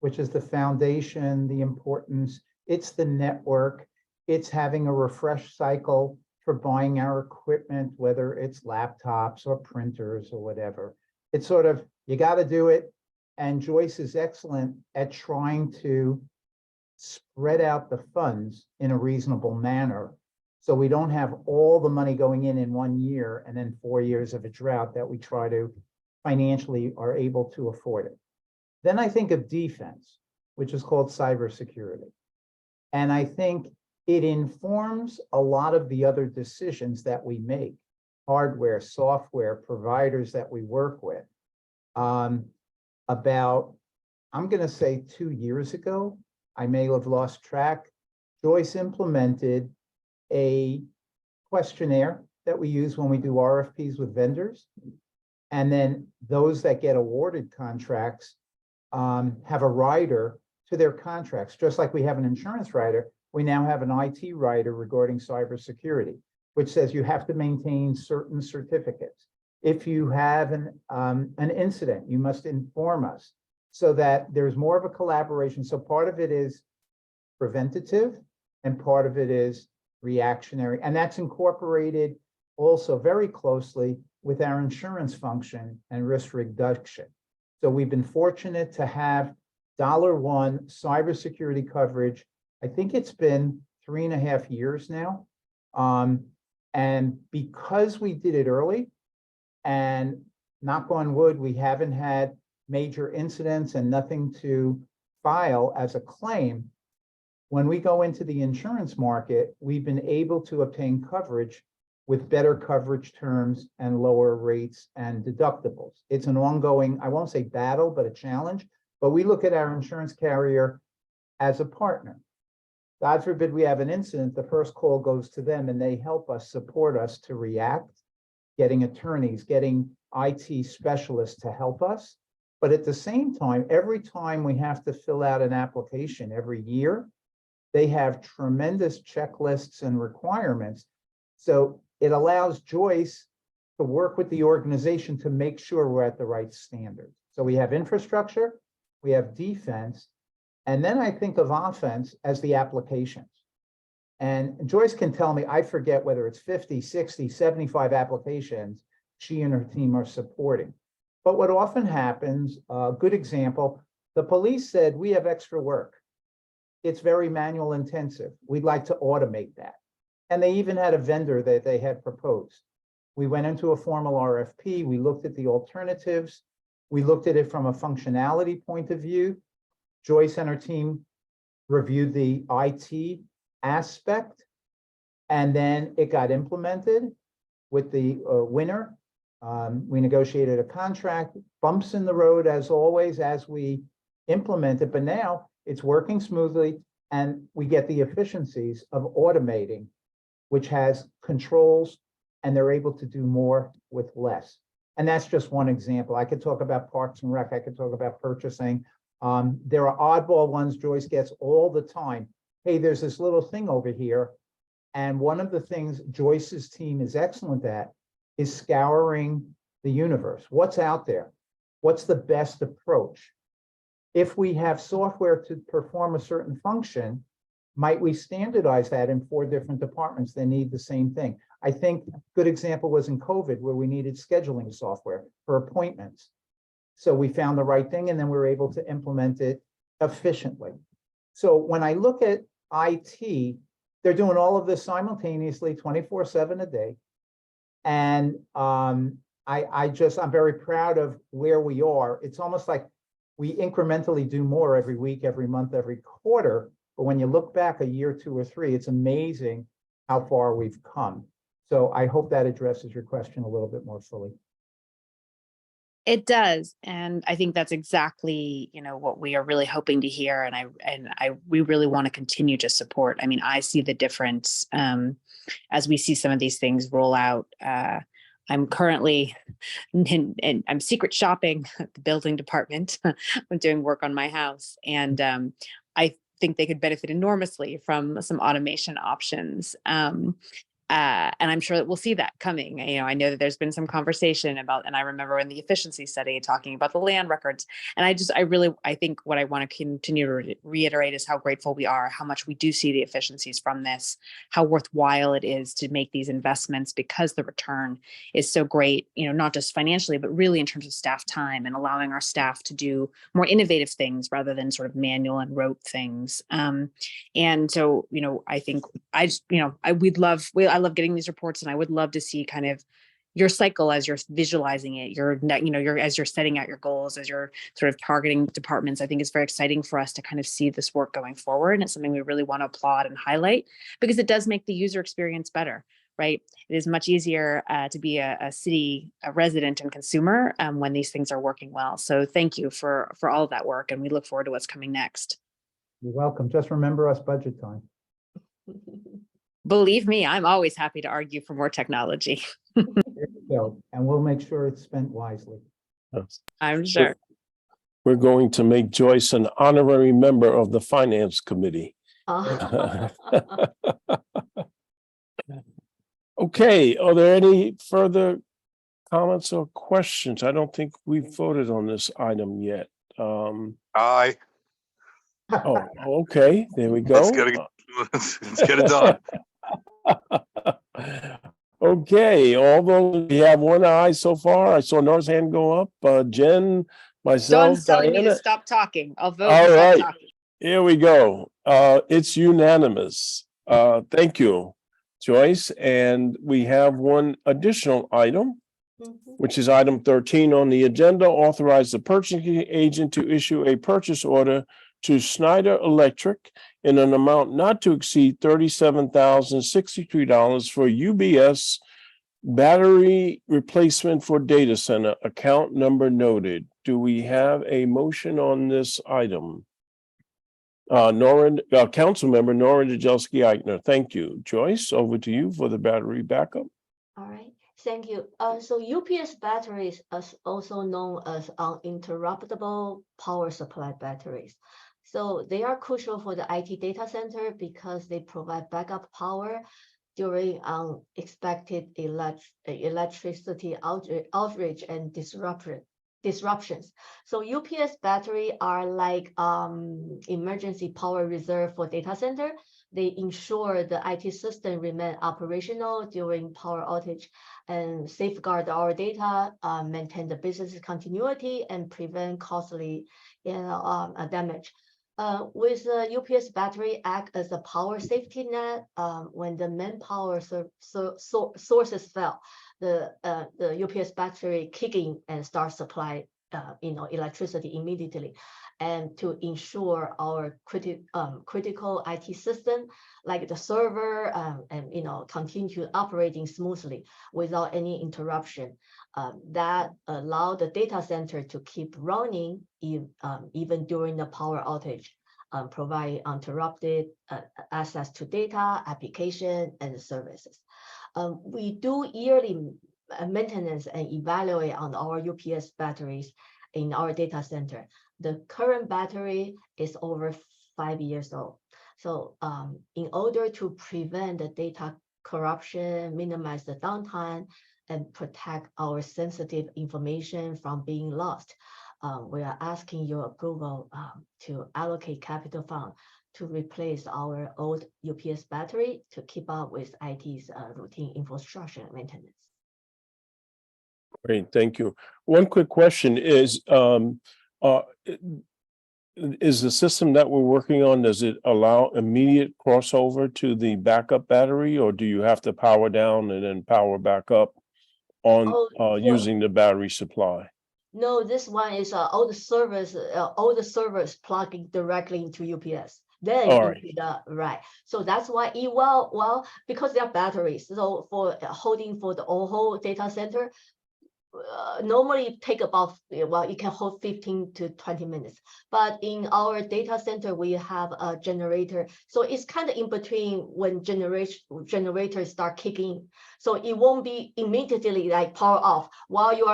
which is the foundation, the importance. It's the network. It's having a refresh cycle for buying our equipment, whether it's laptops or printers or whatever. It's sort of, you got to do it. And Joyce is excellent at trying to spread out the funds in a reasonable manner, so we don't have all the money going in 1 year and then 4 years of a drought that we try to financially are able to afford it. Then I think of defense, which is called cybersecurity. And I think it informs a lot of the other decisions that we make, hardware, software, providers that we work with. About, I'm going to say 2 years ago, I may have lost track, Joyce implemented a questionnaire that we use when we do RFPs with vendors. And then those that get awarded contracts have a rider to their contracts. Just like we have an insurance rider, we now have an IT rider regarding cybersecurity, which says you have to maintain certain certificates. If you have an incident, you must inform us so that there's more of a collaboration. So part of it is preventative and part of it is reactionary. And that's incorporated also very closely with our insurance function and risk reduction. So we've been fortunate to have $1 cybersecurity coverage. I think it's been 3.5 years now. And because we did it early, and knock on wood, we haven't had major incidents and nothing to file as a claim. When we go into the insurance market, we've been able to obtain coverage with better coverage terms and lower rates and deductibles. It's an ongoing, I won't say battle, but a challenge. But we look at our insurance carrier as a partner. God forbid we have an incident, the first call goes to them and they help us, support us to react, getting attorneys, getting IT specialists to help us. But at the same time, every time we have to fill out an application every year, they have tremendous checklists and requirements. So it allows Joyce to work with the organization to make sure we're at the right standards. So we have infrastructure, we have defense, and then I think of offense as the applications. And Joyce can tell me, I forget whether it's 50, 60, 75 applications she and her team are supporting. But what often happens, a good example, the police said, we have extra work. It's very manual intensive. We'd like to automate that. And they even had a vendor that they had proposed. We went into a formal RFP. We looked at the alternatives. We looked at it from a functionality point of view. Joyce and her team reviewed the IT aspect, and then it got implemented with the winner. We negotiated a contract, bumps in the road as always as we implement it, but now it's working smoothly and we get the efficiencies of automating, which has controls, and they're able to do more with less. And that's just one example. I could talk about Parks and Rec. I could talk about purchasing. There are oddball ones Joyce gets all the time. Hey, there's this little thing over here. And one of the things Joyce's team is excellent at is scouring the universe. What's out there? What's the best approach? If we have software to perform a certain function, might we standardize that in 4 different departments? They need the same thing. I think a good example was in COVID where we needed scheduling software for appointments. So we found the right thing and then we were able to implement it efficiently. So when I look at IT, they're doing all of this simultaneously 24/7 a day. And I'm very proud of where we are. It's almost like we incrementally do more every week, every month, every quarter. But when you look back a year, 2 or 3, it's amazing how far we've come. So I hope that addresses your question a little bit more fully. It does. And I think that's exactly, what we are really hoping to hear. And we really want to continue to support. I mean, I see the difference as we see some of these things roll out. I'm currently I'm secret shopping at the building department. I'm doing work on my house. And I think they could benefit enormously from some automation options. And I'm sure that we'll see that coming. I know that there's been some conversation about, and I remember in the efficiency study talking about the land records. And I think what I want to continue to reiterate is how grateful we are, how much we do see the efficiencies from this, how worthwhile it is to make these investments because the return is so great, not just financially, but really in terms of staff time and allowing our staff to do more innovative things rather than sort of manual and rote things. And so, I think I love getting these reports, and I would love to see kind of your cycle as you're visualizing it, as you're setting out your goals, as you're sort of targeting departments. I think it's very exciting for us to kind of see this work going forward. And it's something we really want to applaud and highlight because it does make the user experience better, right? It is much easier to be a city resident and consumer when these things are working well. So thank you for all of that work. And we look forward to what's coming next. You're welcome. Just remember us budget time. Believe me, I'm always happy to argue for more technology. So, and we'll make sure it's spent wisely. I'm sure. We're going to make Joyce an honorary member of the Finance Committee. Okay, are there any further comments or questions? I don't think we voted on this item yet. Aye, Oh, okay, there we go. let's get it done. Okay, although we have one eye so far, I saw Nora's hand go up, Jen, myself, Dawn's telling me to Diana. stop talking. I'll vote. All and stop right. talking. Here we go. It's unanimous. Thank you, Joyce. And we have one additional item, which is item 13 on the agenda, authorize the purchasing agent to issue a purchase order to Schneider Electric in an amount not to exceed $37,063 for UBS battery replacement for data center, account number noted. Do we have a motion on this item? Councilmember Nora Jagelski-Eichner, thank you. Joyce, over to you for the battery backup. All right, thank you. So UPS batteries is also known as uninterruptible power supply batteries. So they are crucial for the IT data center because they provide backup power during unexpected electricity outrage and disruptions. So UPS battery are like emergency power reserve for data center. They ensure the IT system remain operational during power outage and safeguard our data, maintain the business continuity, and prevent costly damage. With the UPS battery act as a power safety net, when the main power sources fail, the UPS battery kick in and start supply electricity immediately, and to ensure our critical IT system like the server and continue operating smoothly without any interruption. That allow the data center to keep running even during the power outage, provide uninterrupted access to data, application, and services. We do yearly maintenance and evaluate on our UPS batteries in our data center. The current battery is over 5 years old. So in order to prevent the data corruption, minimize the downtime, and protect our sensitive information from being lost, we are asking your approval to allocate capital fund to replace our old UPS battery to keep up with IT's routine infrastructure maintenance. Great, thank you. One quick question is the system that we're working on, does it allow immediate crossover to the backup battery, or do you have to power down and then power back up on using the battery supply? No, this one is all the servers plugging directly into UPS. Then into the right. So that's why it because they are batteries. So for holding for the whole data center, normally take about, it can hold 15 to 20 minutes. But in our data center, we have a generator. So it's kind of in between when generators start kicking. So it won't be immediately like power off while you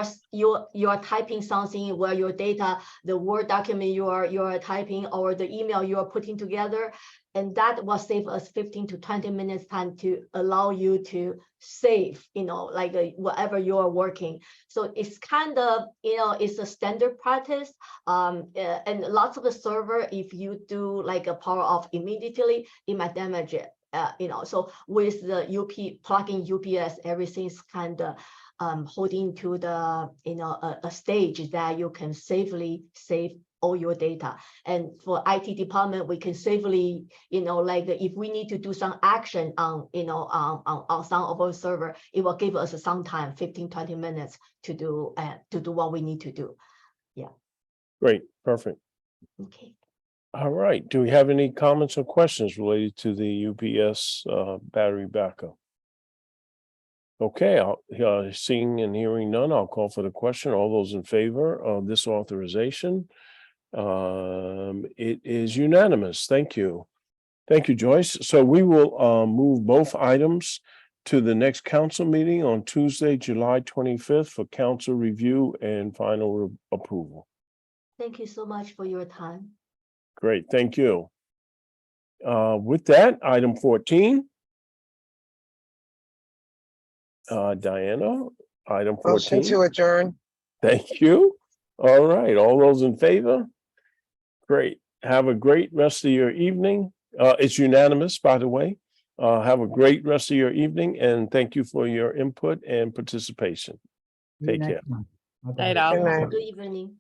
are typing something, where your data, the Word document you are typing, or the email you are putting together. And that will save us 15 to 20 minutes time to allow you to save, like whatever you are working. So it's kind of, it's a standard practice. And lots of the server, if you do like a power off immediately, it might damage it. So with the plugging UPS, everything's kind of holding to the, a stage that you can safely save all your data. And for IT department, we can safely, like if we need to do some action on, on some of our server, it will give us some time, 15, 20 minutes to do what we need to do. Yeah. Great, perfect. Okay. All right, do we have any comments or questions related to the UPS battery backup? Okay, seeing and hearing none, I'll call for the question. All those in favor of this authorization? It is unanimous. Thank you. Thank you, Joyce. So we will move both items to the next council meeting on Tuesday, July 25th for council review and final approval. Thank you so much for your time. Great, thank you. With that, item 14. Diana, item 14. Motion to adjourn. Thank you. All right, all those in favor? Great. Have a great rest of your evening. It's unanimous, by the way. Have a great rest of your evening and thank you for your input and participation. See you Take care. next month. Night Okay. all. Good night. Good evening.